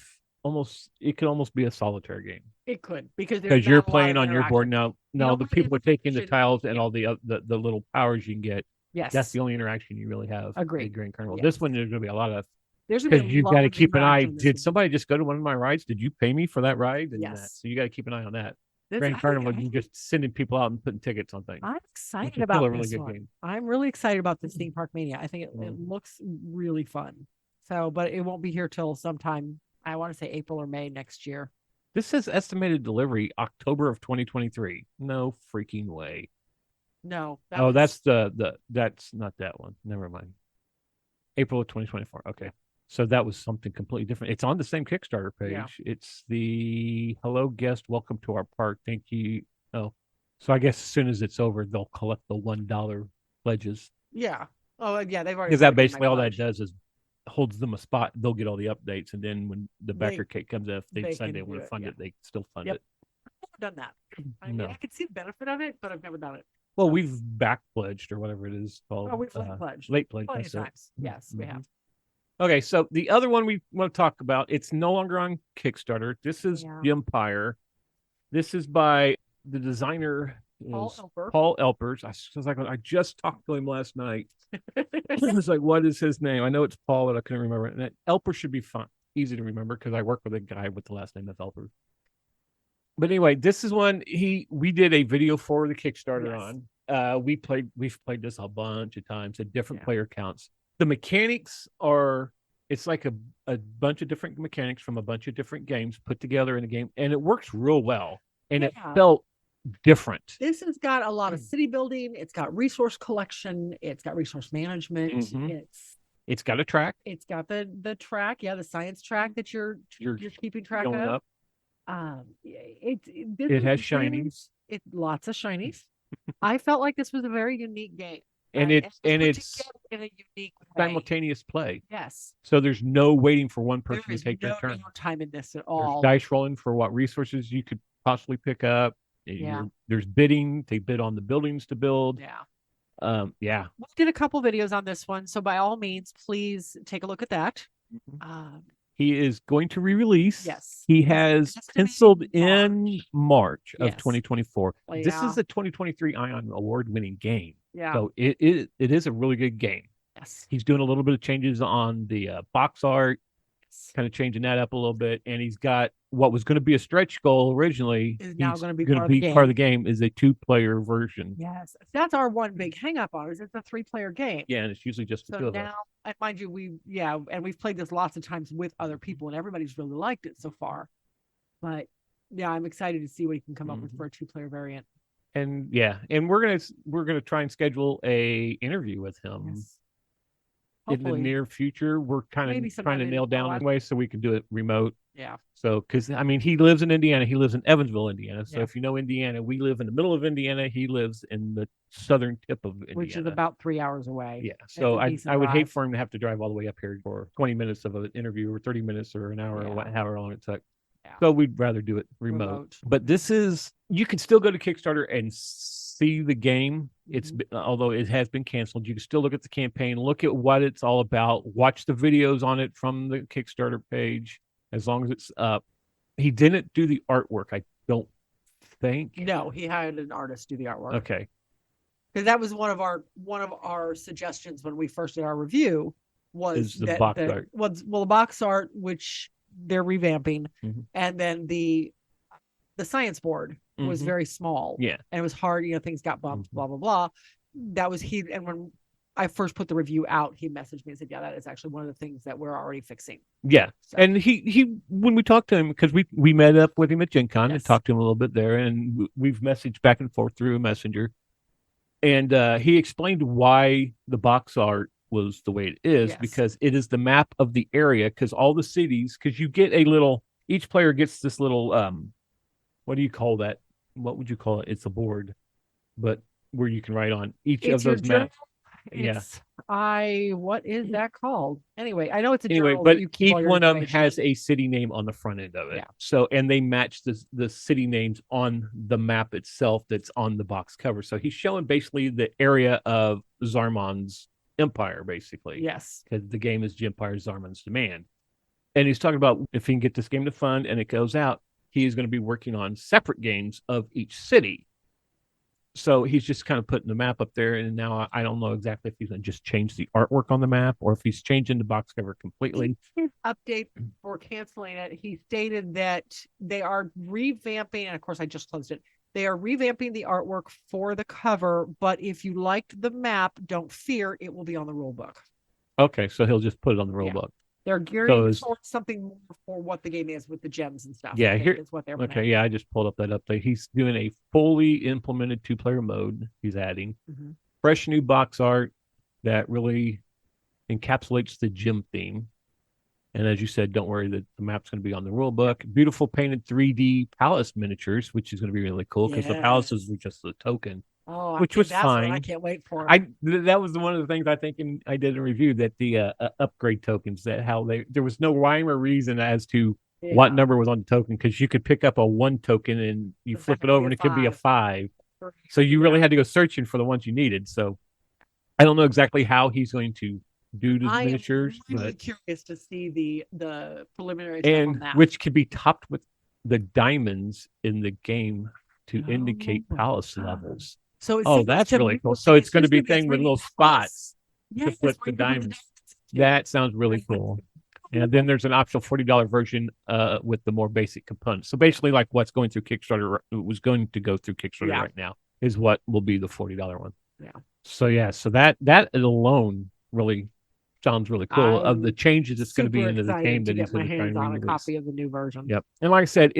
it could almost be a solitaire game. It could because you're playing on your board now. Now the people are taking the tiles and all the little powers you can get. Yes, that's the only interaction you really have. Agreed. At Grand Carnival. Yes. This one there's going to be a lot of. Because you've got to keep an eye. Did somebody just go to one of my rides? Did you pay me for that ride? And yes. So you got to keep an eye on that. Grand Carnival, you're just sending people out and putting tickets on things. I'm excited about a really good game. I'm really excited about this Theme Park Mania. I think it looks really fun. So, but it won't be here till sometime. I want to say April or May next year. This says estimated delivery October of 2023. No freaking way. No. That's that's not that one. Never mind. April of 2024. Okay. So that was something completely different. It's on the same Kickstarter page. Yeah. It's the hello guest, welcome to our park. Thank you. Oh, so I guess as soon as it's over, they'll collect the $1 pledges. Yeah. Oh, yeah. They've already. Because that basically all that does is holds them a spot. They'll get all the updates, and then when the backer cake comes in, if they decide they want to fund it, they still fund it. I've never done that. I mean, I could see the benefit of it, but I've never done it. Well, we've back pledged or whatever it is called. Oh, we've late pledged. Late pledged. Plenty of times. Yes, we have. Okay, so the other one we want to talk about, it's no longer on Kickstarter. This is The Empire. This is by the designer Paul Elpers. I just talked to him last night. I was like, what is his name? I know it's Paul, but I couldn't remember it. And Elpers should be fun, easy to remember because I work with a guy with the last name of Elpers. But anyway, this is one we did a video for the Kickstarter on. We've played this a bunch of times at different player counts. The mechanics it's like a bunch of different mechanics from a bunch of different games put together in a game, and it works real well. And it felt different. This has got a lot of city building. It's got resource collection. It's got resource management. Mm-hmm. It's got a track. It's got the track. Yeah, the science track that you're keeping track of. It has shinies. Lots of shinies. I felt like this was a very unique game. And it's in a unique simultaneous play. Yes. So there's no waiting for one person to take their turn. There's no time in this at all. There's dice rolling for what resources you could possibly pick up. Yeah. There's bidding. They bid on the buildings to build. Yeah. We did a couple videos on this one, so by all means, please take a look at that. Mm-hmm. He is going to re-release. Yes. He has penciled in March of 2024. Yeah. This is a 2023 Ion Award-winning game. Yeah. So it is a really good game. Yes. He's doing a little bit of changes on the box art, kind of changing that up a little bit. And he's got what was going to be a stretch goal originally. Is now going to be part of the game is a 2-player version. Yes. That's our one big hang up on it. Is it's a 3-player game. Yeah, and it's usually just the two of us. And mind you, and we've played this lots of times with other people, and everybody's really liked it so far. But yeah, I'm excited to see what he can come up with for a 2-player variant. And we're gonna try and schedule a interview with him in the near future. We're kind of trying to nail down a way so we can do it remote. Yeah. So, because I mean, he lives in Indiana. He lives in Evansville, Indiana. So if you know Indiana, we live in the middle of Indiana. He lives in the southern tip of Indiana, which is about 3 hours away. Yeah. So I would hate for him to have to drive all the way up here for 20 minutes of an interview or 30 minutes or an hour or however long it took. Yeah. So we'd rather do it remote. But you can still go to Kickstarter and see the game. It's although it has been canceled, you can still look at the campaign, look at what it's all about, watch the videos on it from the Kickstarter page as long as it's up. He didn't do the artwork, I don't think. No, he hired an artist to do the artwork. Okay. Because that was one of our suggestions when we first did our review was the box art. The box art, which they're revamping, and then the science board was very small. Yeah. And it was hard, things got bumped, blah, blah, blah. That was and when I first put the review out, he messaged me and said, yeah, that is actually one of the things that we're already fixing. Yeah. So. And he when we talked to him, because we met up with him at Gen Con and talked to him a little bit there, and we've messaged back and forth through a messenger. And he explained why the box art was the way it is, because it is the map of the area, because all the cities, because you get each player gets this little, what do you call that? What would you call it? It's a board, but where you can write on each of those maps. What is that called? Anyway, I know it's a Anyway, journal but that you keep all each your one of them information has in. a city name on the front end of it. Yeah. So, and they match the city names on the map itself that's on the box cover. So he's showing basically the area of Zarmon's empire, basically. Yes. Because the game is Empire Zarmon's Demand. And he's talking about if he can get this game to fund and it goes out, he is going to be working on separate games of each city. So he's just kind of putting the map up there, and now I don't know exactly if he's going to just change the artwork on the map or if he's changing the box cover completely. His update for canceling it, he stated that they are revamping, and of course I just closed it. They are revamping the artwork for the cover, but if you liked the map, don't fear, it will be on the rule book. Okay, so he'll just put it on the rule book. They're gearing towards something more for what the game is with the gems and stuff. Yeah, here is what they're okay. Yeah, I just pulled up that update. He's doing a fully implemented 2-player mode. He's adding fresh new box art that really encapsulates the gym theme. And as you said, don't worry that the map's going to be on the rule book. Beautiful painted 3D palace miniatures, which is going to be really cool because the palaces were just a token. Oh, which was fine. I can't wait for it. That was one of the things I did in review, that the upgrade tokens, that how there was no rhyme or reason as to what number was on the token, because you could pick up a 1 token and you flip it over and it could be a 5. So you really had to go searching for the ones you needed. So I don't know exactly how he's going to do the miniatures. I'm really curious to see the preliminary stuff on that. Which could be topped with the diamonds in the game to indicate palace levels. So that's really cool. So it's going to be a thing with little spots to flip the diamonds. That sounds really cool. And then there's an optional $40 version with the more basic components. So basically, like what's going through Kickstarter, was going to go through Kickstarter right now, is what will be the $40 one. Yeah. So that alone really sounds really cool. Of the changes that's going to be into the game that he's going to try and release. A copy of the new version. Yep. And like I said,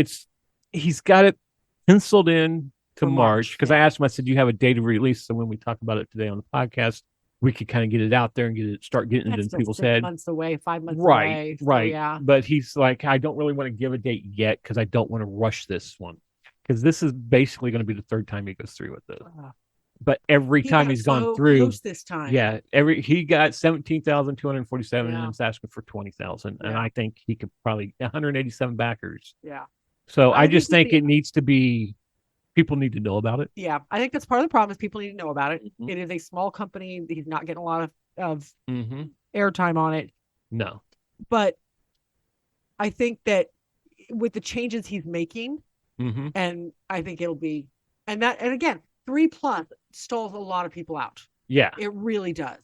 he's got it penciled in to March, because I asked him, I said, do you have a date of release? So when we talk about it today on the podcast, we could kind of get it out there and start getting it in people's head. 5 months away. Right. So, yeah. But he's like, I don't really want to give a date yet because I don't want to rush this one, because this is basically going to be the 3rd time he goes through with this. But every time he's gone through this time, he got 17,247 and it's asking for 20,000, and I think he could probably 187 backers. Yeah. So I just think it needs to be. People need to know about it. Yeah, I think that's part of the problem, is people need to know about it. It is a small company. He's not getting a lot of airtime on it. No. But I think that with the changes he's making, and I think it'll be, and again, 3+ stalls a lot of people out. Yeah. It really does.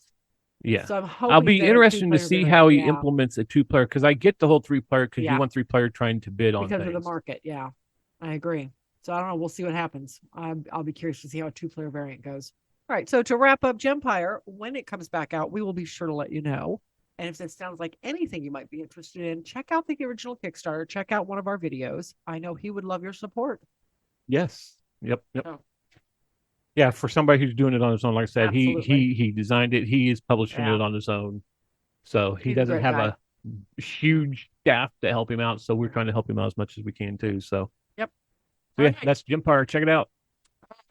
Yeah. So I'm hoping I'll be interested to see how he implements a 2-player, because I get the whole 3-player, because you want 3-player trying to bid on because of the market. Yeah, I agree. So I don't know. We'll see what happens. I'll be curious to see how a 2-player variant goes. All right. So to wrap up Gempire, when it comes back out, we will be sure to let you know. And if this sounds like anything you might be interested in, check out the original Kickstarter. Check out one of our videos. I know he would love your support. Yes. Yep. Yeah. For somebody who's doing it on his own, like I said, he designed it. He is publishing it on his own. So he doesn't have a huge staff to help him out. So we're trying to help him out as much as we can too. So. So yeah, that's Gempire. Check it out.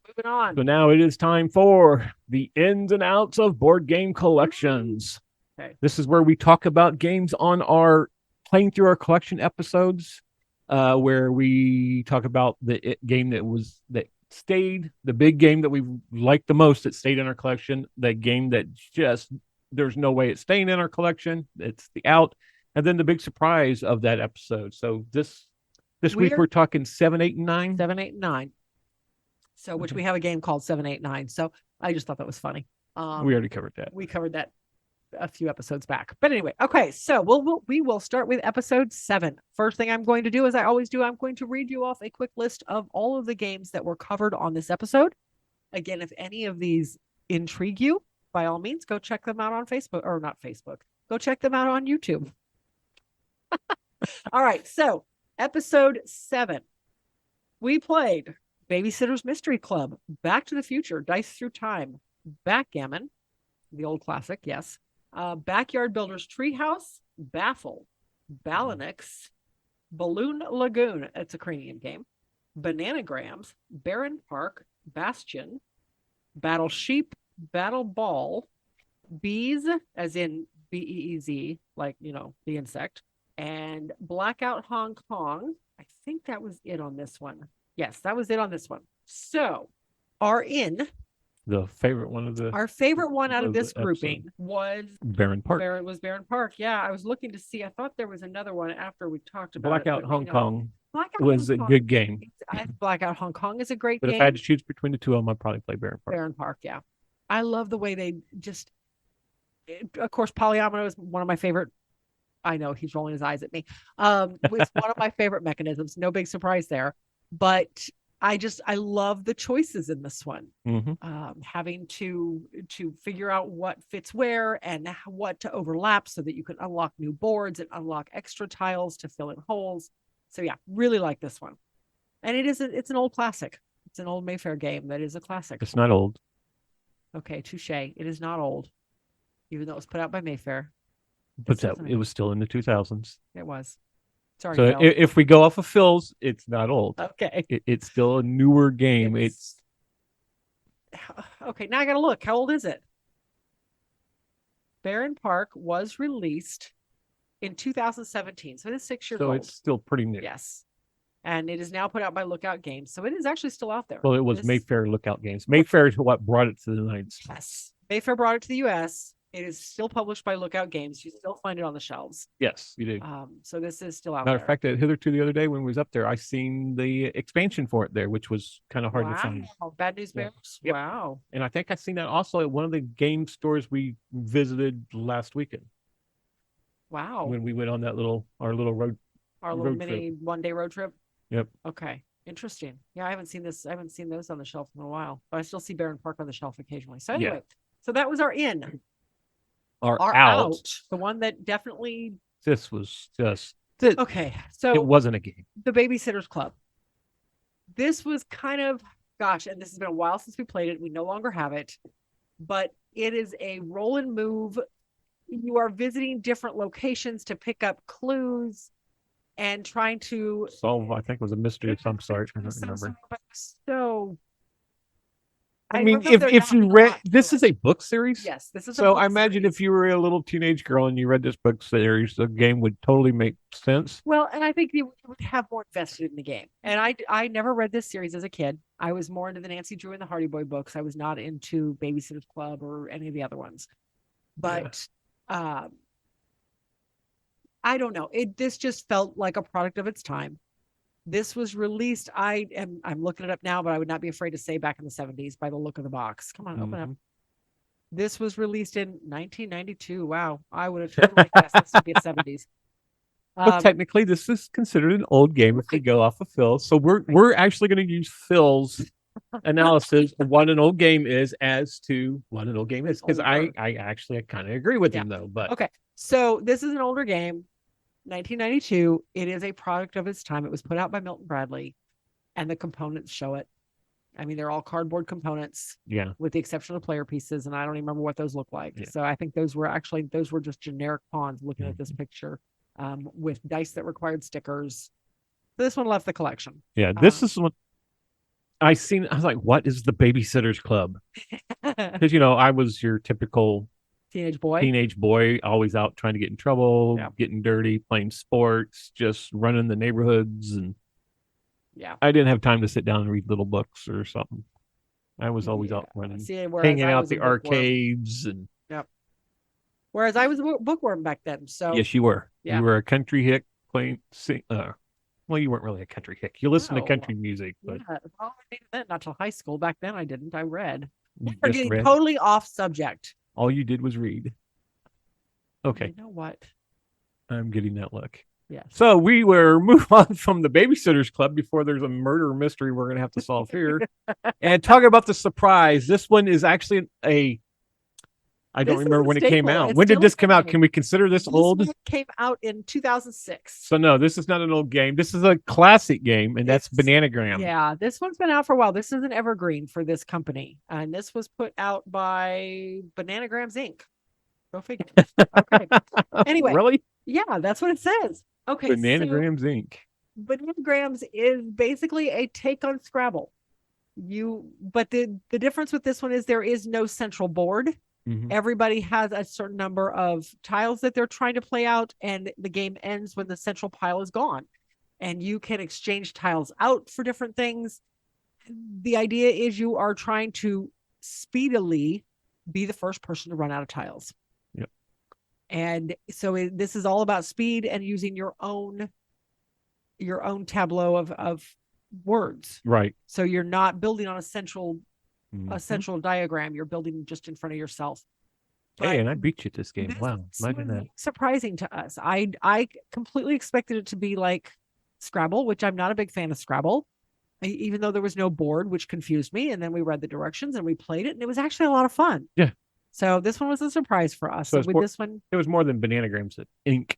Moving on. So now it is time for the ins and outs of board game collections. Okay. This is where we talk about games on our playing through our collection episodes, where we talk about the game that stayed, the big game that we liked the most that stayed in our collection, the game that just there's no way it's staying in our collection. It's the out, and then the big surprise of that episode. So this week we're talking 7, 8, and 9. 7, 8, and 9. So, which we have a game called 7, 8, 9. So I just thought that was funny. We already covered that. We covered that a few episodes back. But anyway, okay. So we will start with episode 7. First thing I'm going to do, as I always do, I'm going to read you off a quick list of all of the games that were covered on this episode. Again, if any of these intrigue you, by all means, go check them out on Facebook, or not Facebook. Go check them out on YouTube. All right. So episode 7, we played Babysitter's Mystery Club, Back to the Future, Dice Through Time, Backgammon, the old classic, yes, Backyard Builders Treehouse, Baffle, Balinix, Balloon Lagoon, it's a cranium game, Bananagrams, Barren Park, Bastion, Battle Sheep, Battle Ball, Bees, as in Beez, like, the insect, and Blackout Hong Kong. I think that was it on this one. Yes, that was it on this one. So our favorite one of our favorite one out of of this the grouping was Barren Park. Barren Park. Yeah, I was looking to see. I thought there was another one after we talked about Blackout it. Hong Kong Blackout was Hong a Kong. good game. Blackout Hong Kong is a great But game. if I had to choose between the two of them, I'd probably play Barren Park. Barren Park, yeah. I love the way they just, of course, polyomino is one of my favorite. I know he's rolling his eyes at me. It's one of my favorite mechanisms. No big surprise there. But I love the choices in this one. Having to figure out what fits where and what to overlap so that you can unlock new boards and unlock extra tiles to fill in holes. So yeah, really like this one. And it's an old classic. It's an old Mayfair game that is a classic. It's not old. Okay, touche. It is not old, even though it was put out by Mayfair. But it was still in the 2000s. It was. Sorry, so Phil. if we go off of Phil's, it's not old. Okay. It's still a newer game. It's okay. Now I got to look. How old is it? Barren Park was released in 2017, so it is 6 years old. So it's still pretty new. Yes. And it is now put out by Lookout Games. So it is actually still out there. Well, it was Mayfair Lookout Games. Mayfair is what brought it to the United States. Yes. Mayfair brought it to the U.S. It is still published by Lookout Games. You still find it on the shelves. Yes, you do. So this is still out Matter there. of fact, hitherto the other day when we was up there, I seen the expansion for it there, which was kind of hard to find. Bad News Bears? Yep. Wow. And I think I seen that also at one of the game stores we visited last weekend. Wow. When we went on that little road. Our little mini one-day road trip? Yep. Okay. Interesting. Yeah, I haven't seen those on the shelf in a while, but I still see Barren Park on the shelf occasionally. So anyway, so that was our in. Our out. The one that definitely. This was just. Okay. So it wasn't a game. The Babysitter's Club. This was kind of, gosh, and this has been a while since we played it. We no longer have it, but it is a roll and move. You are visiting different locations to pick up clues and trying to solve, I think it was a mystery of some sort. I don't remember. So, I mean, if you read, this is a book series. Yes, this is. So I imagine if you were a little teenage girl and you read this book series, the game would totally make sense. Well, and I think you would have more invested in the game. And I never read this series as a kid. I was more into the Nancy Drew and the Hardy Boy books. I was not into Babysitter's Club or any of the other ones. But I don't know. This just felt like a product of its time. This was released. I'm looking it up now, but I would not be afraid to say back in the 70s by the look of the box. Come on, open up. This was released in 1992. Wow. I would have totally guessed this would be the 70s. But technically, this is considered an old game if we go off of Phil. So we're actually going to use Phil's analysis of what an old game is as to what an old game is. Because I actually kind of agree with him, though. But okay. So this is an older game. 1992. It is a product of its time. It was put out by Milton Bradley, and the components show it. I mean, they're all cardboard components, with the exception of player pieces, and I don't even remember what those look like. Yeah. So I think those were just generic pawns. Looking at this picture, with dice that required stickers. So this one left the collection. Yeah, this is what I seen. I was like, "What is the Babysitter's Club?" Because I was your typical teenage boy, always out trying to get in trouble, getting dirty, playing sports, just running the neighborhoods. And I didn't have time to sit down and read little books or something. I was always out running, hanging out the arcades. And whereas I was a bookworm back then. So yes, you were. Yeah. You were a country hick playing. Well, you weren't really a country hick. You listened to country music, but not till high school. Back then, I didn't. I read. We're getting totally off subject. All you did was read. Okay. You know what? I'm getting that look. Yes. So we were move on from the Babysitter's Club before there's a murder mystery we're going to have to solve here. And talk about the surprise. This one is actually I don't remember when it came out. When did this come out? Can we consider this old? This came out in 2006. So no, this is not an old game. This is a classic game, and that's Bananagram. Yeah, this one's been out for a while. This is an evergreen for this company, and this was put out by Bananagrams Inc. Go figure. Okay. Anyway. Really? Yeah, that's what it says. Okay. Bananagrams Inc. Bananagrams is basically a take on Scrabble. But the difference with this one is there is no central board. Everybody has a certain number of tiles that they're trying to play out, and the game ends when the central pile is gone. And you can exchange tiles out for different things. The idea is you are trying to speedily be the first person to run out of tiles. Yep. And so this is all about speed and using your own tableau of words. Right. So you're not building on a central diagram. You're building just in front of yourself. Hey, and I beat you at this game. Wow. Imagine that. Surprising to us. I completely expected it to be like Scrabble, which I'm not a big fan of Scrabble, even though there was no board, which confused me. And then we read the directions and we played it, and it was actually a lot of fun. Yeah. So this one was a surprise for us. So with this one, it was more than Bananagrams that Inc.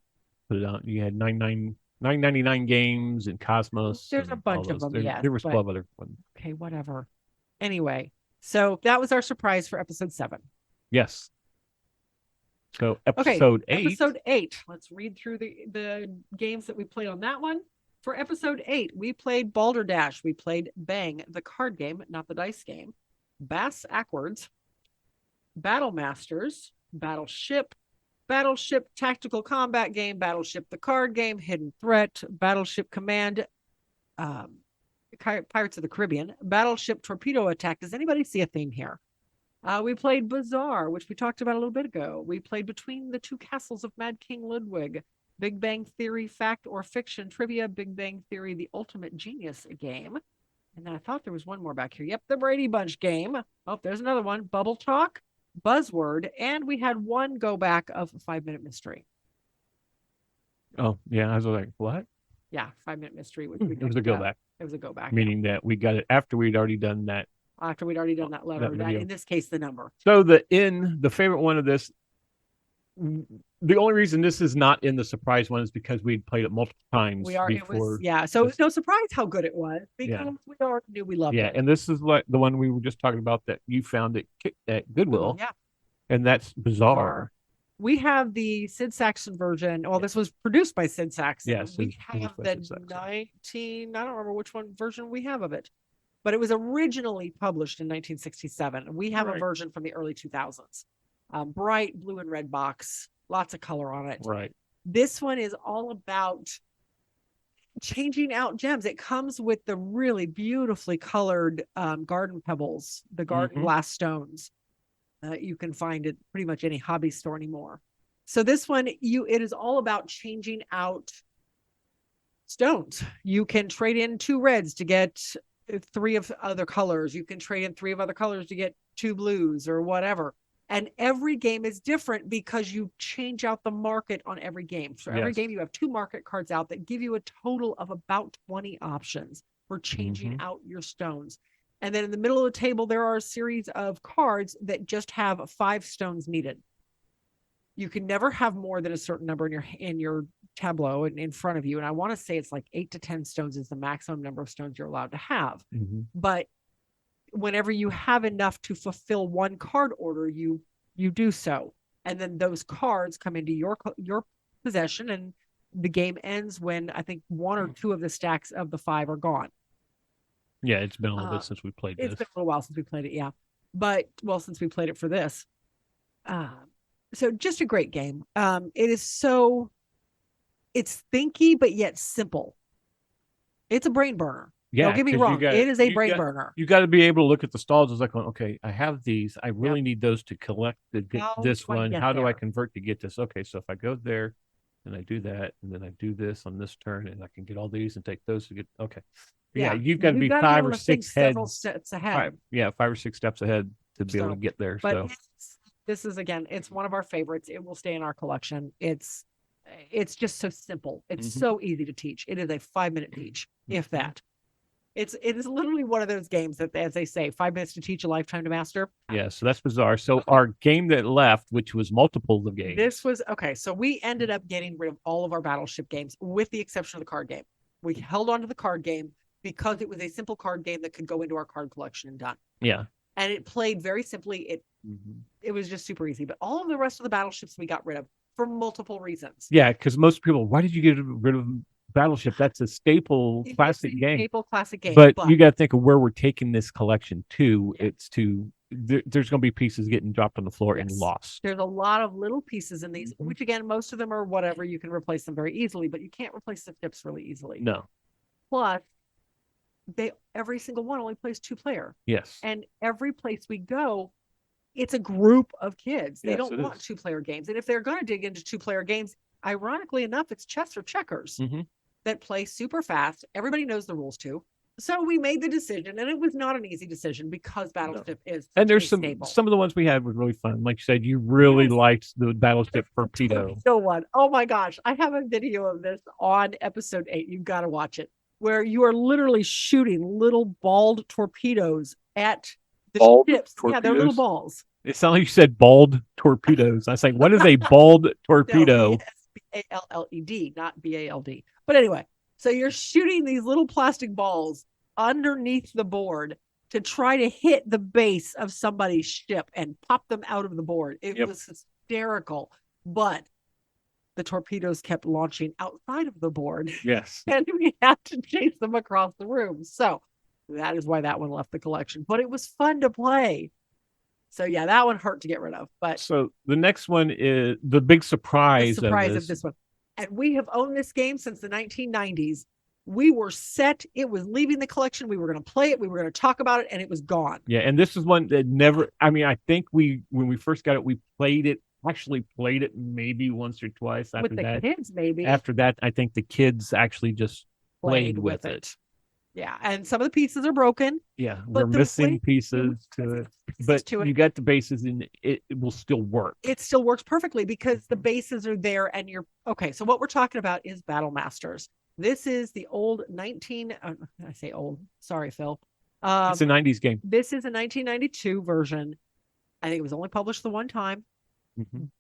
put it on. You had 999 games and Cosmos. There's a bunch of them. There was 12 other ones. Okay, whatever. Anyway, so that was our surprise for episode 7. Yes. So episode 8. Episode 8. Let's read through the games that we played on that one. For episode 8, we played Balderdash. We played Bang, the card game, not the dice game. Bass Ackwards, Battle Masters, Battleship Tactical Combat Game, Battleship the card game, Hidden Threat, Battleship Command, Pirates of the Caribbean, Battleship Torpedo Attack. Does anybody see a theme here? We played Bazaar, which we talked about a little bit ago. We played Between the Two Castles of Mad King Ludwig, Big Bang Theory, Fact or Fiction Trivia, Big Bang Theory, The Ultimate Genius game. And then I thought there was one more back here. Yep, the Brady Bunch game. Oh, there's another one. Bubble Talk, Buzzword, and we had one go back of 5-Minute Mystery. Oh, yeah. I was like, what? Yeah, 5-Minute Mystery. It was a go back. It was a go back. Meaning that we got it after we'd already done that. After we'd already done that letter. That in this case, the number. So the favorite one of this, the only reason this is not in the surprise one is because we'd played it multiple times before. So it was no surprise how good it was because we already knew we loved it. Yeah, and this is like the one we were just talking about that you found at Goodwill. Yeah. And that's Bizarre. We have the Sid Saxon version. Well, this was produced by Sid Saxon. Yes. We have the 19, I don't remember which one version we have of it, but it was originally published in 1967. We have a version from the early 2000s. Bright blue and red box, lots of color on it. Right. This one is all about changing out gems. It comes with the really beautifully colored garden pebbles, the garden glass stones. You can find it pretty much any hobby store anymore. So this one, it is all about changing out stones. You can trade in 2 reds to get 3 of other colors. You can trade in 3 of other colors to get 2 blues or whatever. And every game is different because you change out the market on every game. So every game you have 2 market cards out that give you a total of about 20 options for changing out your stones. And then in the middle of the table, there are a series of cards that just have 5 stones needed. You can never have more than a certain number in your tableau and in front of you. And I want to say it's like 8 to 10 stones is the maximum number of stones you're allowed to have. But whenever you have enough to fulfill one card order, you do so. And then those cards come into your possession, and the game ends when I think 1 or 2 of the stacks of the 5 are gone. Yeah, it's been a little bit since we played this. It's been a little while since we played it, yeah. But, since we played it for this. So just a great game. It's thinky, but yet simple. It's a brain burner. Yeah, don't get me wrong. It is a brain burner. You got to be able to look at the stalls. It's like, okay, I have these. I really need those to collect this one. How do I convert to get this? Okay, so if I go there and I do that, and then I do this on this turn, and I can get all these and take those to get, okay. Yeah, you've got to be 5 or 6 steps ahead. 5 or 6 steps ahead to be able to get there. But this is, again, it's one of our favorites. It will stay in our collection. It's just so simple. It's so easy to teach. It is a 5-minute teach, if that. It is literally one of those games that, as they say, 5 minutes to teach, a lifetime to master. Yeah, so that's Bizarre. So our game that left, which was multiples of games. This was, so we ended up getting rid of all of our Battleship games, with the exception of the card game. We held on to the card game because it was a simple card game that could go into our card collection and done. Yeah. And it played very simply. It was just super easy. But all of the rest of the Battleships we got rid of for multiple reasons. Yeah, because most people, why did you get rid of Battleship? That's a staple classic game. Staple classic game. But you got to think of where we're taking this collection to. Yeah. there's going to be pieces getting dropped on the floor and lost. There's a lot of little pieces in these, which again, most of them are whatever. You can replace them very easily, but you can't replace the chips really easily. No. Plus, every single one only plays 2-player. Yes. And every place we go, it's a group of kids. They Yes, don't want 2-player games. And if they're going to dig into 2-player games, ironically enough, it's chess or checkers that play super fast. Everybody knows the rules too. So we made the decision, and it was not an easy decision because Battleship is and there's some stable. Some of the ones we had were really fun. Like you said, you really liked the Battleship Torpedo. Torpedo one. Oh my gosh. I have a video of this on episode 8. You've got to watch it, where you are literally shooting little balled torpedodos at the ships. Torpedoes? Yeah, they're little balls. It sounded like you said bald torpedoes. I was like, what is a bald torpedo? No, BALLED, not BALD. But anyway, so you're shooting these little plastic balls underneath the board to try to hit the base of somebody's ship and pop them out of the board. It was hysterical, but the torpedoes kept launching outside of the board. Yes. And we had to chase them across the room. So that is why that one left the collection. But it was fun to play. So yeah, that one hurt to get rid of. But so the next one is the big surprise. Of this one. And we have owned this game since the 1990s. We were set. It was leaving the collection. We were going to play it. We were going to talk about it, and it was gone. Yeah, and this is one that never. I mean, I think when we first got it, we played it maybe once or twice. After with the that, kids, maybe. After that, I think the kids actually just played with it. Yeah, and some of the pieces are broken. Yeah, we're missing pieces to it. But you got the bases, and it will still work. It still works perfectly because the bases are there, and you're okay. So what we're talking about is Battle Masters. This is the old I say old. Sorry, Phil. It's a 90s game. This is a 1992 version. I think it was only published the one time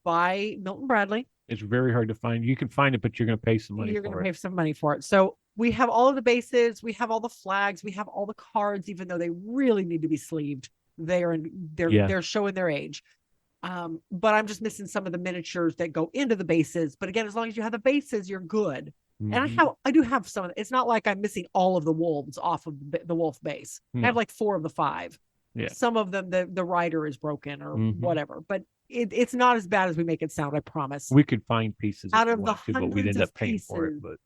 by Milton Bradley. It's very hard to find. You can find it, but you're going to pay some money for it. You're going to pay some money for it. So we have all of the bases. We have all the flags. We have all the cards, even though they really need to be sleeved. They're showing their age. But I'm just missing some of the miniatures that go into the bases. But again, as long as you have the bases, you're good. And I do have some of it. It's not like I'm missing all of the wolves off of the wolf base. I have like 4 of the 5. Yeah. Some of them, the rider is broken or whatever. But it's not as bad as we make it sound, I promise. We could find pieces out of the hundreds but we'd end up paying pieces, for it. But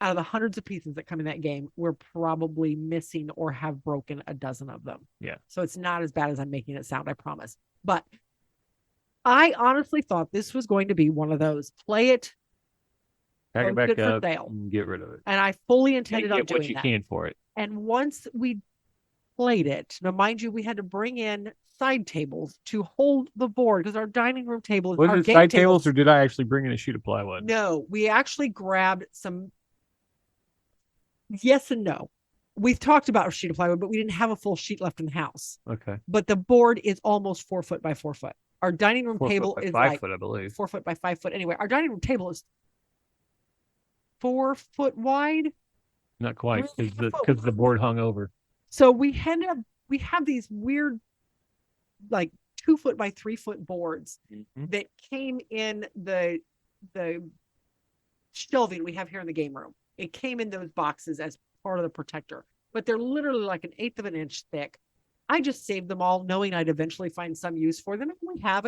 out of the hundreds of pieces that come in that game, we're probably missing or have broken a dozen of them. Yeah. So it's not as bad as I'm making it sound, I promise. But I honestly thought this was going to be one of those play it, pack it back up, and get rid of it. And I fully intended on doing that. Get what you can for it. And once we played it, now mind you, we had to bring in side tables to hold the board because our dining room table is was it side tables, or did I actually bring in a sheet of plywood? No, we actually grabbed some. Yes and no. We've talked about a sheet of plywood, but we didn't have a full sheet left in the house. Okay. But the board is almost 4 foot by 4 foot. Our dining room table is 5 foot, I believe. 4 foot by 5 foot. Anyway, our dining room table is 4 foot wide. Not quite, because the board hung over. So we have these weird, like 2 foot by 3 foot boards that came in the shelving we have here in the game room. It came in those boxes as part of the protector, but they're literally like 1/8 of an inch thick. I just saved them all, knowing I'd eventually find some use for them. And we have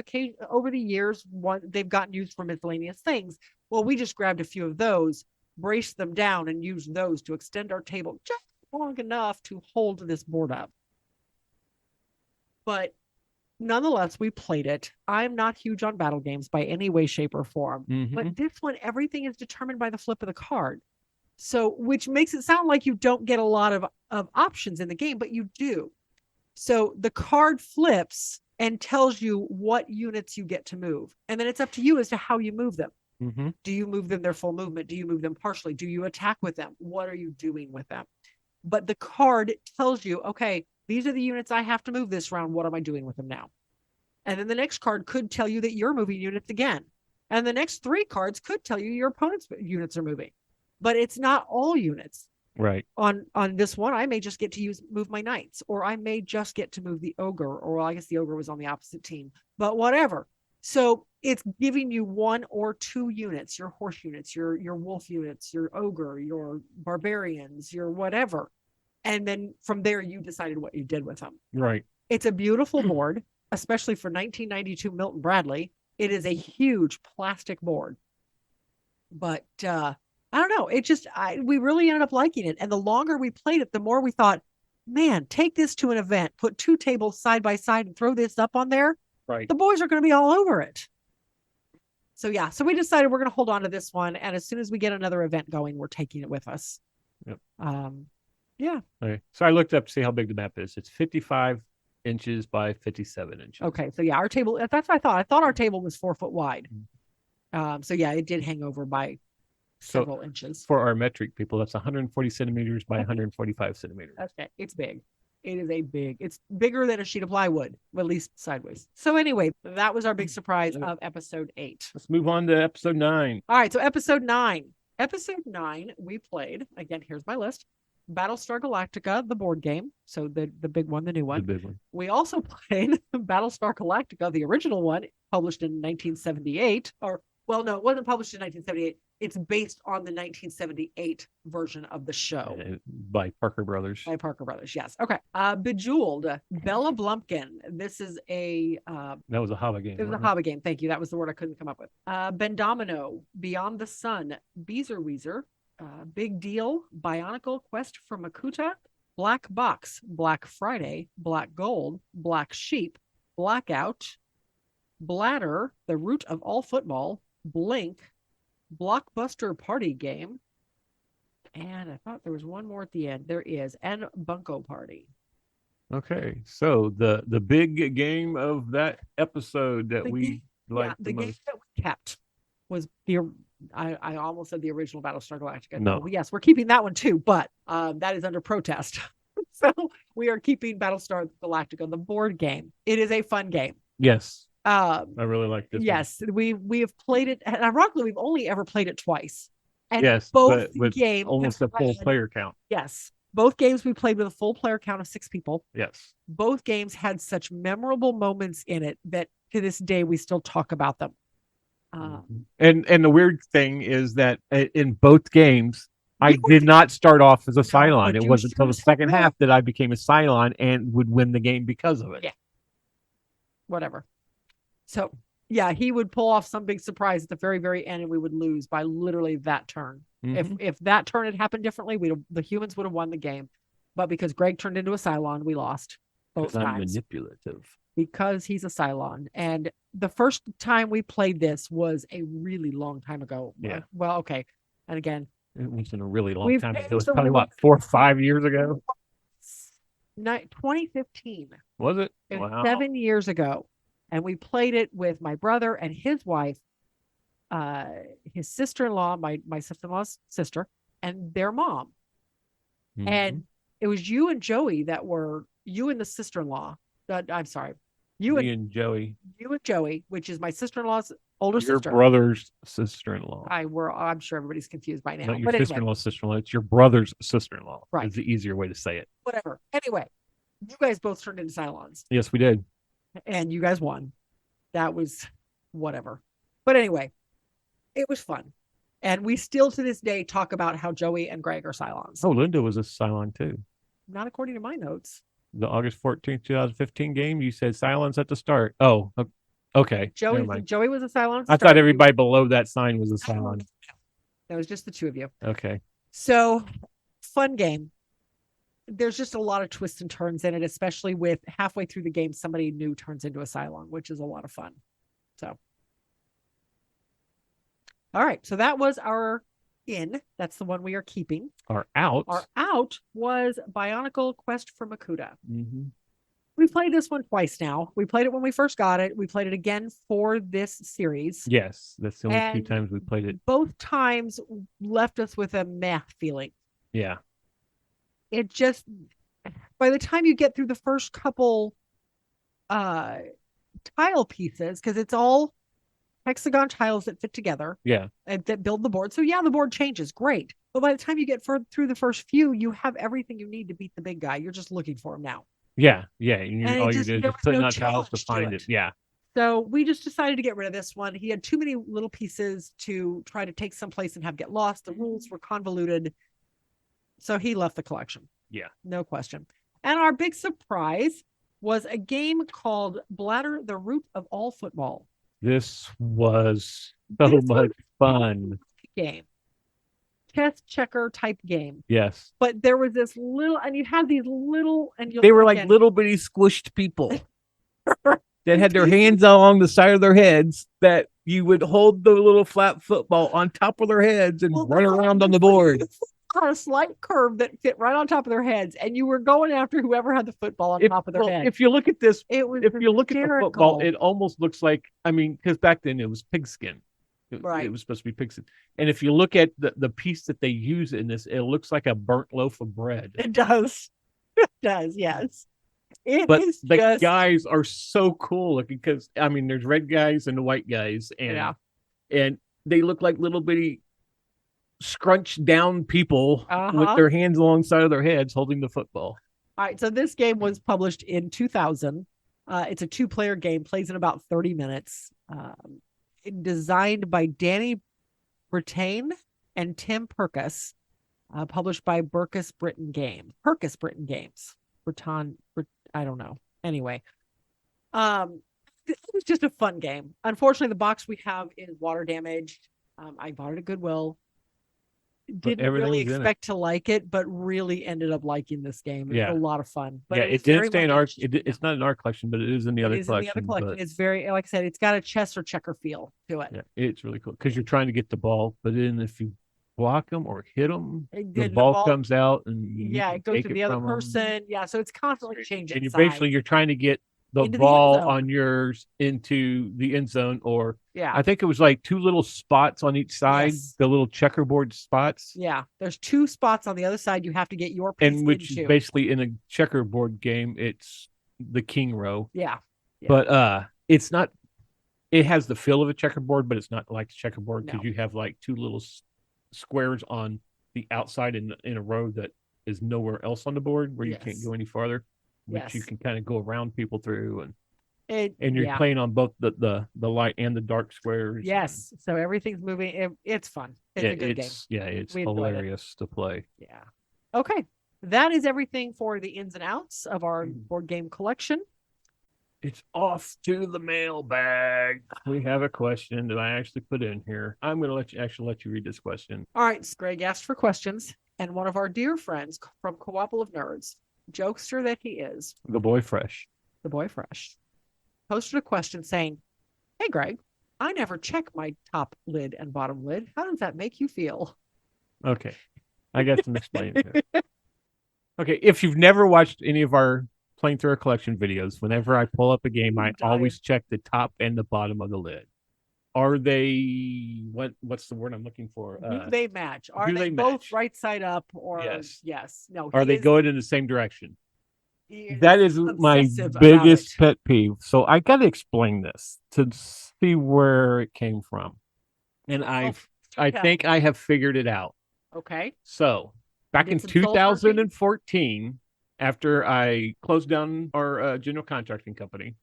over the years, they've gotten used for miscellaneous things. Well, we just grabbed a few of those, braced them down, and used those to extend our table just long enough to hold this board up. But nonetheless, we played it. I'm not huge on battle games by any way, shape, or form. But this one, everything is determined by the flip of the card. So, which makes it sound like you don't get a lot of options in the game, but you do. So the card flips and tells you what units you get to move. And then it's up to you as to how you move them. Do you move them their full movement? Do you move them partially? Do you attack with them? What are you doing with them? But the card tells you, okay, these are the units I have to move this round. What am I doing with them now? And then the next card could tell you that you're moving units again. And the next 3 cards could tell you your opponent's units are moving. But it's not all units. Right. On this one, I may just get to move my knights, or I may just get to move the ogre, or I guess the ogre was on the opposite team, but whatever. So it's giving you 1 or 2 units, your horse units, your wolf units, your ogre, your barbarians, your whatever. And then from there, you decided what you did with them. Right. It's a beautiful board, especially for 1992 Milton Bradley. It is a huge plastic board. But I don't know. We really ended up liking it. And the longer we played it, the more we thought, man, take this to an event, put 2 tables side by side and throw this up on there. Right. The boys are going to be all over it. So yeah, so we decided we're going to hold on to this one. And as soon as we get another event going, we're taking it with us. Yep. Yeah. Okay. So I looked up to see how big the map is. It's 55 inches by 57 inches. Okay. So yeah, our table, that's what I thought. I thought our table was 4 foot wide. So yeah, it did hang over by several inches. For our metric people, that's 140 centimeters by 145 centimeters. Okay. It's big. It's bigger than a sheet of plywood, at least sideways. So anyway, that was our big surprise of episode 8. Let's move on to episode 9. All right. So episode 9, we played, again, here's my list. Battlestar Galactica, the board game. So the big one, the new one. The big one. We also played Battlestar Galactica, the original one, published in 1978. Well, no, it wasn't published in 1978. It's based on the 1978 version of the show. By Parker Brothers. Yes. Okay. Bejeweled, Bella Blumpkin. This is that was a Hava game. It was a Hava game. Thank you. That was the word I couldn't come up with. Bendomino, Beyond the Sun, Beezer Weezer, Big Deal, Bionicle, Quest for Makuta, Black Box, Black Friday, Black Gold, Black Sheep, Blackout, Bladder, The Root of All Football, Blink, Blockbuster Party Game, and I thought there was one more at the end. There is, and Bunko Party. Okay, so the big game of that episode that we liked the most. Game that we kept was I almost said the original Battlestar Galactica. No. Yes, we're keeping that one too, but that is under protest. So we are keeping Battlestar Galactica, the board game. It is a fun game. Yes. I really like this. Yes, we have played it, and ironically, we've only ever played it twice. And yes, both with games almost a full player count. Yes, both games we played with a full player count of 6 people. Yes, both games had such memorable moments in it that to this day we still talk about them. And the weird thing is that in both games, I did not start off as a Cylon. It wasn't until the second half that I became a Cylon and would win the game because of it. Yeah. Whatever. So, yeah, he would pull off some big surprise at the very, very end, and we would lose by literally that turn. If that turn had happened differently, the humans would have won the game. But because Greg turned into a Cylon, we lost both times. I'm manipulative. Because he's a Cylon. And the first time we played this was a really long time ago. Yeah. Well, okay. And again, it wasn't a really long time ago. It was probably, 4 or 5 years ago? 2015. Was it? It was Wow. 7 years ago. And we played it with my brother and his wife, his sister-in-law, my sister-in-law's sister, and their mom. Mm-hmm. And it was you and Joey you and the sister-in-law. I'm sorry. You and Joey, which is my sister-in-law's older sister. Your brother's sister-in-law. I'm sure everybody's confused by now. Not your sister-in-law's sister-in-law. It's your brother's sister-in-law. Right. It's the easier way to say it. Whatever. Anyway, you guys both turned into Cylons. Yes, we did. And you guys won. That was whatever. But anyway, it was fun. And we still to this day talk about how Joey and Greg are Cylons. Oh, Linda was a Cylon too. Not according to my notes. The August 14th, 2015 game, you said Cylons at the start. Oh, okay. Joey was a Cylon. I thought everybody below that sign was a Cylon. That was just the two of you. Okay. So, fun game. There's just a lot of twists and turns in it, especially with halfway through the game, somebody new turns into a Cylon, which is a lot of fun. So, all right. So that was our in. That's the one we are keeping. Our out. Our out was Bionicle Quest for Makuta. Mm-hmm. We played this one twice now. We played it when we first got it. We played it again for this series. Yes, that's the only 2 times we played it. Both times left us with a meh feeling. Yeah. It just, by the time you get through the first couple tile pieces, because it's all hexagon tiles that fit together. Yeah. And that build the board. So yeah, the board changes. Great. But by the time you get through the first few, you have everything you need to beat the big guy. You're just looking for him now. Yeah. Yeah. All you do is just putting out tiles to find it. Yeah. So we just decided to get rid of this one. He had too many little pieces to try to take someplace and get lost. The rules were convoluted. So he left the collection. Yeah. No question. And our big surprise was a game called Bladder, the Root of All Football. This was so much fun. Game. Chess checker type game. Yes. But there was this little, and you had these little, and they were like little bitty squished people that had their hands along the side of their heads that you would hold the little flat football on top of their heads and run around on the board. On a slight curve that fit right on top of their heads, and you were going after whoever had the football on top of their head. If you look at this, if you look at the football, it almost looks like, I mean, because back then it was pigskin. Right. It was supposed to be pigskin. And if you look at the piece that they use in this, it looks like a burnt loaf of bread. It does. It does, yes. The guys are so cool looking because, I mean, there's red guys and the white guys. And they look like little bitty scrunched down people with their hands alongside of their heads holding the football. All right. So this game was published in 2000. It's a 2-player game, plays in about 30 minutes. Designed by Danny Brittain and Tim Perkis, published by Perkis Brittain Games. I don't know. Anyway, it was just a fun game. Unfortunately, the box we have is water damaged. I bought it at Goodwill. Didn't really expect to like it, but really ended up liking this game. It was a lot of fun. But it didn't stay in our. It's not in our collection, but it is in the other collection. It's very, like I said, it's got a chess or checker feel to it. Yeah, it's really cool because you're trying to get the ball, but then if you block them or hit them, the ball comes out and it goes to the other person. Yeah, so it's constantly changing. And you're trying to get the ball on yours into the end zone, or I think it was like 2 little spots on each side, the little checkerboard spots. Yeah, there's 2 spots on the other side you have to get your piece and which into. Is basically in a checkerboard game, it's the king row. Yeah. But it's not. It has the feel of a checkerboard, but it's not like checkerboard because you have like 2 little squares on the outside in a row that is nowhere else on the board where you can't go any farther. Which you can kind of go around people through, and you're playing on both the light and the dark squares. Yes, so everything's moving. It's fun. It's a good game. Yeah, it's hilarious to play. Yeah. Okay, that is everything for the ins and outs of our board game collection. It's off to the mailbag. We have a question that I actually put in here. I'm going to let you read this question. All right, Greg asked for questions, and one of our dear friends from Co-op of Nerds, jokester that he is, the boy fresh, posted a question saying, "Hey Greg, I never check my top lid and bottom lid. How does that make you feel?" Okay, I got some explaining to it. Okay, if you've never watched any of our playing through our collection videos, whenever I pull up a game, I always check the top and the bottom of the lid. Are they what's the word I'm looking for? Do they match? Are they both right side up or yes? No. Are they going in the same direction? That is my biggest pet peeve. So I got to explain this to see where it came from. And I think I have figured it out. Okay. So back in 2014, after I closed down our general contracting company,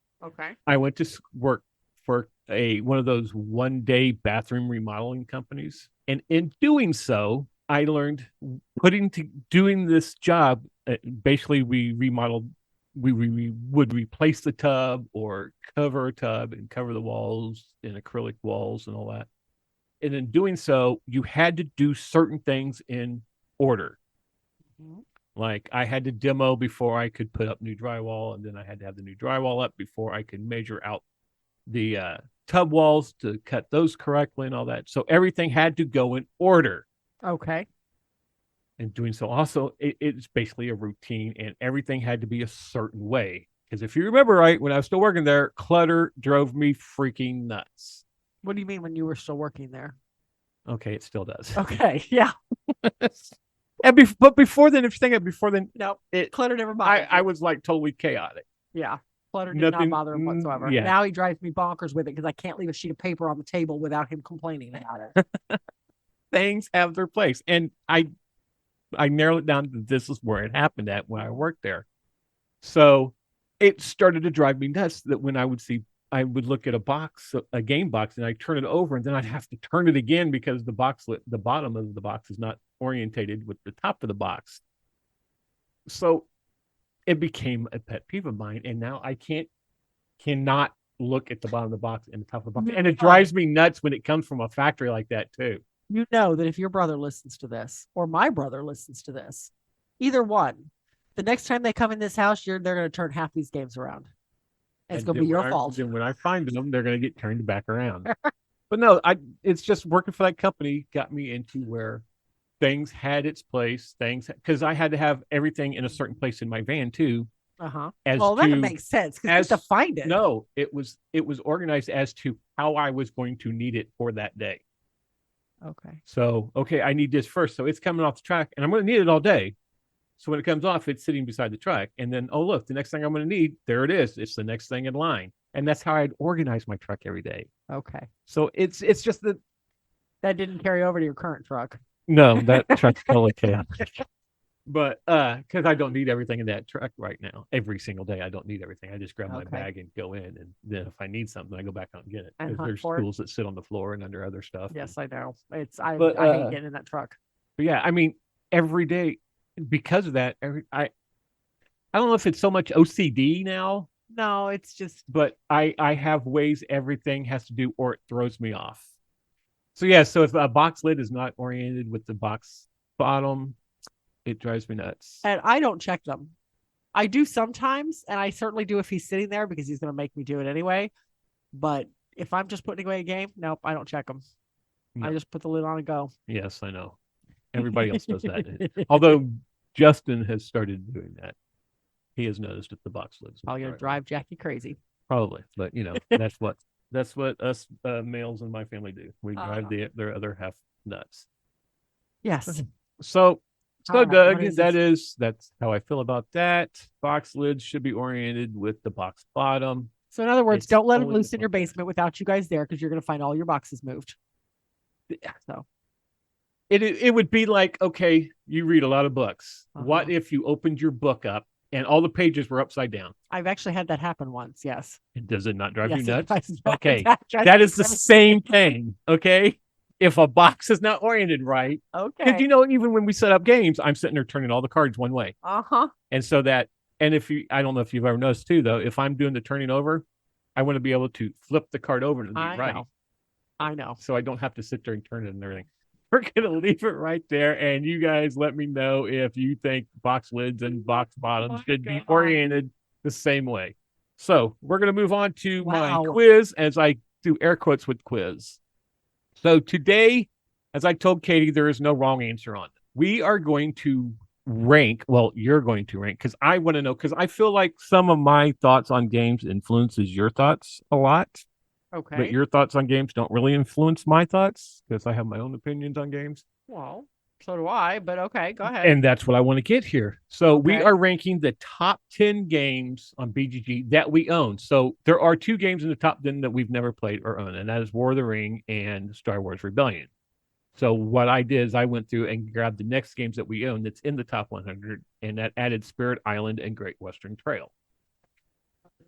I went to work for one of those one-day bathroom remodeling companies. And in doing so, I learned doing this job. Basically, we remodeled. We would replace the tub or cover a tub and cover the walls in acrylic walls and all that. And in doing so, you had to do certain things in order. Mm-hmm. Like I had to demo before I could put up new drywall, and then I had to have the new drywall up before I could measure out the tub walls to cut those correctly and all that. So everything had to go in order. Okay. And doing so also, it's basically a routine, and everything had to be a certain way. Because if you remember right, when I was still working there, clutter drove me freaking nuts. What do you mean when you were still working there? Okay, it still does. Okay, yeah. But before then, no, clutter never bothered I was like totally chaotic. Yeah. Clutter did not bother him whatsoever. Yeah. Now he drives me bonkers with it because I can't leave a sheet of paper on the table without him complaining about it. Things have their place. And I narrowed it down to this is where it happened at when I worked there. So it started to drive me nuts that when I would look at a game box, and I'd turn it over, and then I'd have to turn it again because the bottom of the box is not orientated with the top of the box. So it became a pet peeve of mine, and now I cannot look at the bottom of the box and the top of the box, and it drives me nuts when it comes from a factory like that too. You know that if your brother listens to this, or my brother listens to this, either one, the next time they come in this house, they're going to turn half these games around. And it's going to be your fault. Then when I find them, they're going to get turned back around. But no, it's just working for that company got me into where things had its place. Because I had to have everything in a certain place in my van too. Well, that makes sense because you have to find it. No, it was organized as to how I was going to need it for that day. Okay. So, I need this first. So it's coming off the truck and I'm going to need it all day. So when it comes off, it's sitting beside the truck. And then, oh, look, the next thing I'm going to need, there it is. It's the next thing in line. And that's how I'd organize my truck every day. Okay. So it's just that didn't carry over to your current truck. No, that truck's totally chaotic. But because I don't need everything in that truck right now. Every single day, I don't need everything. I just grab my bag and go in. And then if I need something, I go back out and get it. Because there's tools that sit on the floor and under other stuff. Yes, I know. I hate getting in that truck. But yeah, I mean, every day, because of that, I don't know if it's so much OCD now. No, it's just. But I have ways everything has to do, or it throws me off. So yeah, so if a box lid is not oriented with the box bottom, it drives me nuts. And I don't check them. I do sometimes, and I certainly do if he's sitting there because he's going to make me do it anyway. But if I'm just putting away a game, nope, I don't check them. No. I just put the lid on and go. Yes, I know. Everybody else does that. Although Justin has started doing that. He has noticed that the box lid's probably going to drive Jackie crazy. Probably, but that's what us males in my family do. We drive their other half nuts. Yes. So Doug, that's how I feel about that. Box lids should be oriented with the box bottom. So in other words, don't let them loose in your basement without you guys there, because you're going to find all your boxes moved. So it would be like, okay, you read a lot of books. What if you opened your book up and all the pages were upside down? I've actually had that happen once. Yes. Does it not drive you nuts? Okay. That is the same thing. Okay. If a box is not oriented right. Okay. Because even when we set up games, I'm sitting there turning all the cards one way. And so I don't know if you've ever noticed too, though, if I'm doing the turning over, I want to be able to flip the card over and be right. I know. So I don't have to sit there and turn it and everything. We're going to leave it right there. And you guys let me know if you think box lids and box bottoms should be oriented the same way. So we're going to move on to my quiz, as I do air quotes with quiz. So today, as I told Katy, there is no wrong answer on it. We are going to rank. Well, you're going to rank because I want to know, because I feel like some of my thoughts on games influences your thoughts a lot. Okay. But your thoughts on games don't really influence my thoughts because I have my own opinions on games. Well, so do I, but okay, go ahead. And that's what I want to get here. So we are ranking the top 10 games on BGG that we own. So there are 2 games in the top 10 that we've never played or owned, and that is War of the Ring and Star Wars Rebellion. So what I did is I went through and grabbed the next games that we own that's in the top 100, and that added Spirit Island and Great Western Trail.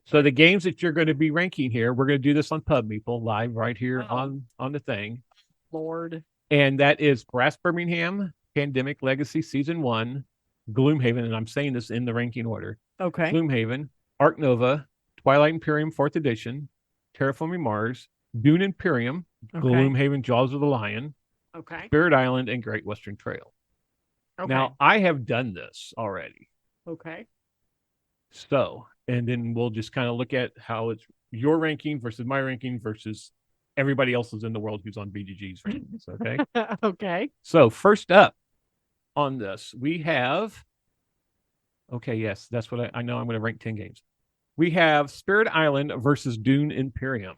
So the games that you're going to be ranking here, we're going to do this on Pub Meeple live right here on the thing. Lord. And that is Brass Birmingham, Pandemic Legacy Season 1, Gloomhaven, and I'm saying this in the ranking order. Okay. Gloomhaven, Ark Nova, Twilight Imperium 4th Edition, Terraforming Mars, Dune Imperium, Gloomhaven, Jaws of the Lion, Spirit Island, and Great Western Trail. Okay. Now, I have done this already. Okay. So, and then we'll just kind of look at how it's your ranking versus my ranking versus everybody else's in the world who's on BGG's rankings. Okay. Okay. So first up on this, we have. Okay, yes, that's what I know. I'm going to rank 10 games. We have Spirit Island versus Dune Imperium.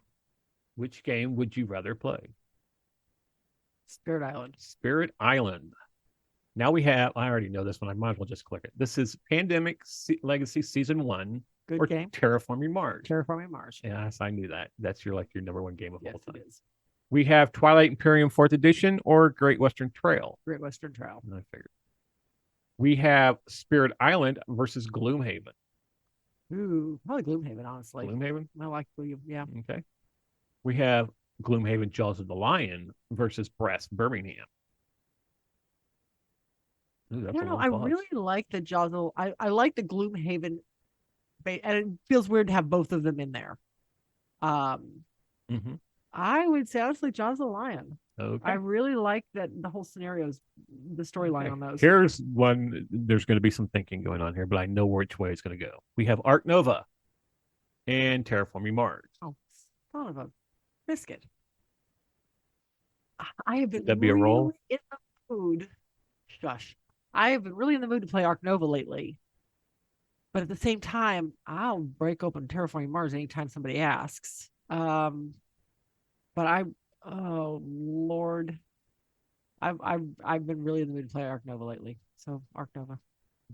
Which game would you rather play? Spirit Island. Spirit Island. Now we have, I already know this one. I might as well just click it. This is Pandemic Legacy Season 1. Good game. Terraforming Mars. Terraforming Mars. Yes, I knew that. That's your number 1 game of all time. It is. We have Twilight Imperium 4th Edition or Great Western Trail. Great Western Trail. I figured. We have Spirit Island versus Gloomhaven. Ooh, probably Gloomhaven, honestly. Gloomhaven? I like Gloomhaven, yeah. Okay. We have Gloomhaven Jaws of the Lion versus Brass Birmingham. Ooh, I that's a don't know. long I pause. really like the Josel. I like the Gloomhaven, and it feels weird to have both of them in there. Mhm. I would say honestly, Jaws the Lion. I Okay. really like that the whole scenarios, the storyline Okay. on those. Here's one. There's going to be some thinking going on here, but I know which way it's going to go. We have Ark Nova and Terraforming Mars. Oh, son of a biscuit. I have been Would that be a really roll? in the mood. Shush. I have been really in the mood to play Ark Nova lately. But at the same time, I'll break open Terraforming Mars anytime somebody asks. But oh Lord, I've been really in the mood to play Ark Nova lately. So Ark Nova.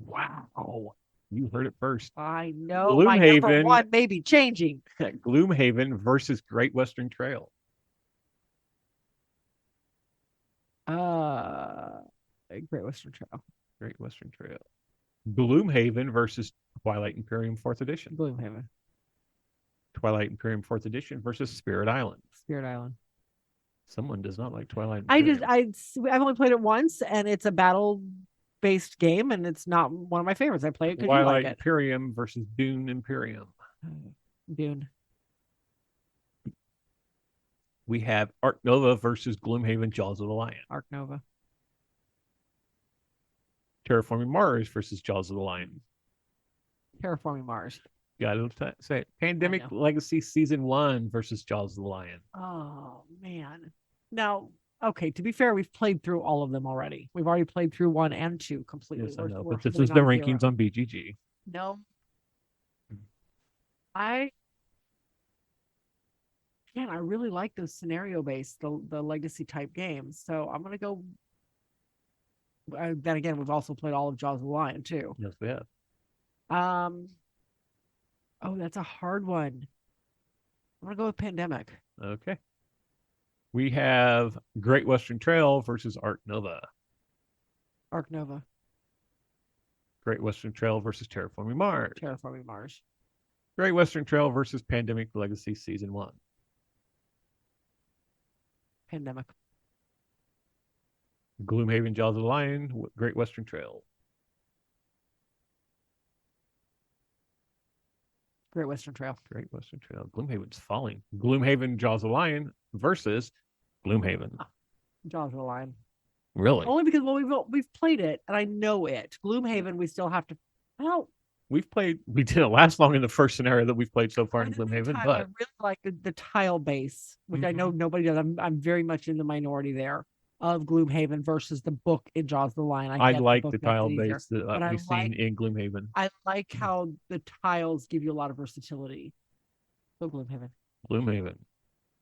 Wow. You heard it first. I know my number Gloomhaven. one may be changing. Gloomhaven versus Great Western Trail. Great Western Trail. Great Western Trail. Gloomhaven versus Twilight Imperium 4th Edition. Gloomhaven. Twilight Imperium 4th Edition versus Spirit Island. Spirit Island. Someone does not like Twilight Imperium. I've only played it once, and it's a battle-based game, and it's not one of my favorites. I play it because you like it. Imperium versus Dune Imperium. Dune. We have Ark Nova versus Gloomhaven Jaws of the Lion. Ark Nova. Terraforming Mars versus Jaws of the Lion. Terraforming Mars. Gotta say it. Pandemic Legacy Season 1 versus Jaws of the Lion. Oh, man. Now, okay, to be fair, we've played through all of them already. We've already played through 1 and 2 completely. Yes, I know, but this is the rankings on BGG. No. I really like those scenario-based, the legacy type games. So I'm going to go. Then again, we've also played all of Jaws of the Lion, too. Yes, we have. Oh, that's a hard one. I'm going to go with Pandemic. Okay. We have Great Western Trail versus Ark Nova. Ark Nova. Great Western Trail versus Terraforming Mars. Terraforming Mars. Great Western Trail versus Pandemic Legacy Season 1. Pandemic. Gloomhaven Jaws of the Lion, Great Western Trail. Great Western Trail. Great Western Trail. Gloomhaven's falling. Gloomhaven Jaws of the Lion versus Gloomhaven. Jaws of the Lion. Really? Only because we've played it and I know it. Gloomhaven, we still have to. Well, we didn't last long in the first scenario that we've played so far in Gloomhaven, but I really like the tile base, which I know nobody does. I'm very much in the minority there of Gloomhaven versus the book in Jaws of the Lion. I like the tile base that we've seen in Gloomhaven. I like how the tiles give you a lot of versatility. So Gloomhaven. Gloomhaven.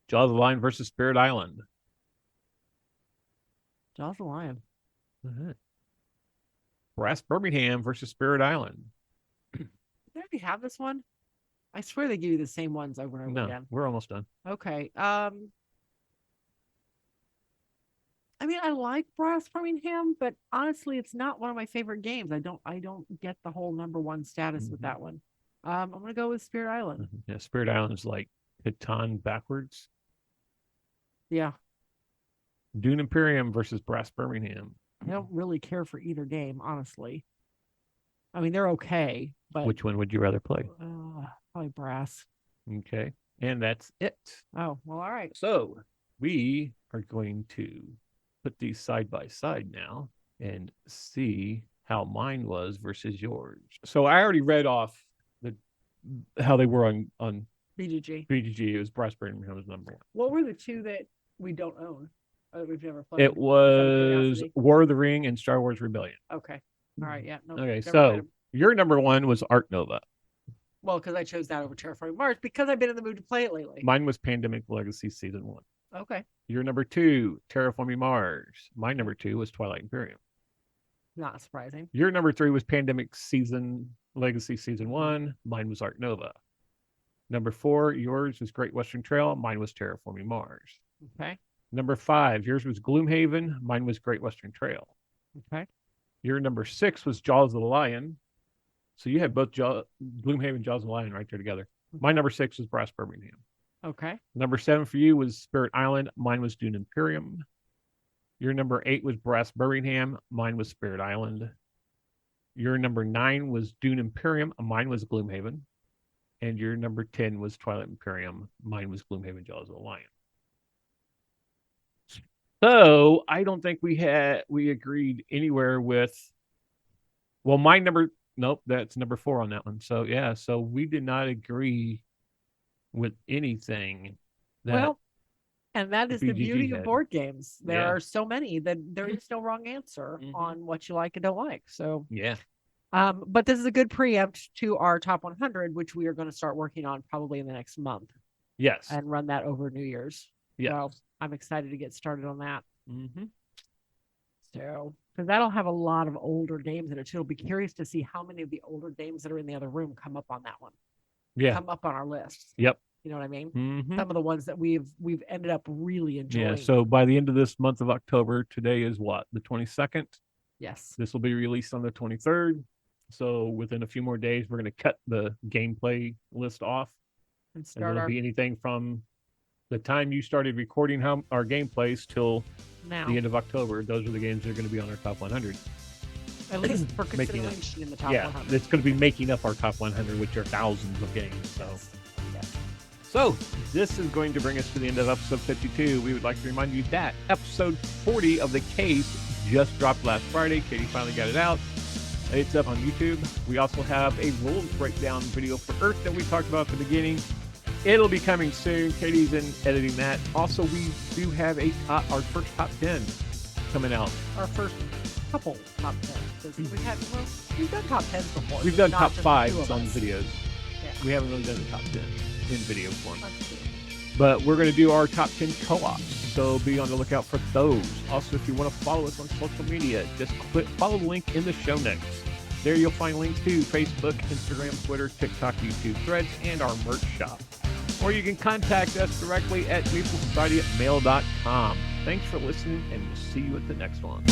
Jaws of the Lion versus Spirit Island. Jaws of the Lion. Brass Birmingham versus Spirit Island. Did they already have this one? I swear they give you the same ones over and over again. We're almost done. Okay. I mean, I like Brass Birmingham, but honestly, it's not one of my favorite games. I don't get the whole number one status with that one. I'm gonna go with Spirit Island. Yeah, Spirit Island is like Catan backwards. Yeah. Dune Imperium versus Brass Birmingham. I don't really care for either game, honestly. I mean, they're okay, but which one would you rather play? Probably Brass. Okay, and that's it. Oh, well, all right. So we are going to put these side by side now and see how mine was versus yours. So I already read off how they were on BGG. BGG. It was Brass Birmingham was number 1. What were the two that we don't own? That we've never played. It was War of the Ring and Star Wars Rebellion. Okay. All right. Yeah. No, okay. So your number 1 was Ark Nova. Well, because I chose that over Terraforming Mars because I've been in the mood to play it lately. Mine was Pandemic Legacy Season 1. Okay. Your number 2, Terraforming Mars. My number 2 was Twilight Imperium. Not surprising. Your number 3 was Pandemic Legacy Season 1. Mine was Ark Nova. Number 4, yours was Great Western Trail. Mine was Terraforming Mars. Okay. Number 5, yours was Gloomhaven. Mine was Great Western Trail. Okay. Your number 6 was Jaws of the Lion. So you had both Gloomhaven and Jaws of the Lion right there together. My number 6 was Brass Birmingham. Okay. Number 7 for you was Spirit Island. Mine was Dune Imperium. Your number 8 was Brass Birmingham. Mine was Spirit Island. Your number 9 was Dune Imperium. Mine was Gloomhaven. And your number 10 was Twilight Imperium. Mine was Gloomhaven Jaws of the Lion. So I don't think we agreed anywhere with. Well, nope, that's number 4 on that one. So yeah, so we did not agree with anything. And that is the beauty of board games. There are so many that there is no wrong answer on what you like and don't like. So yeah. But this is a good preempt to our top 100, which we are going to start working on probably in the next month. Yes. And run that over New Year's. Yeah. So I'm excited to get started on that. Mm-hmm. So, because that'll have a lot of older games in it too. I'll be curious to see how many of the older games that are in the other room come up on that one. Yeah. Come up on our list. Yep. You know what I mean? Mm-hmm. Some of the ones that we've ended up really enjoying. Yeah. So by the end of this month of October, today is what? The 22nd? Yes. This will be released on the 23rd. So within a few more days, we're going to cut the gameplay list off. And it'll be anything from the time you started recording our gameplays till the end of October. Those are the games that are going to be on our top 100. At least for consideration in the top 100. Yeah, it's going to be making up our top 100, which are thousands of games. So. So, this is going to bring us to the end of episode 52. We would like to remind you that episode 40 of The Cave just dropped last Friday. Katy finally got it out. It's up on YouTube. We also have a rules breakdown video for Earth that we talked about at the beginning. It'll be coming soon. Katy's in editing that. Also, we do have our first top 10 coming out. Our first couple top 10s. We've done top 10s before. We've done top 5s on videos. Yeah. We haven't really done the top 10 in video form. But we're going to do our top 10 co-ops, so be on the lookout for those. Also, if you want to follow us on social media, just follow the link in the show notes. There you'll find links to Facebook, Instagram, Twitter, TikTok, YouTube, Threads, and our merch shop. Or you can contact us directly at meeplesociety@mail.com. Thanks for listening, and we'll see you at the next one.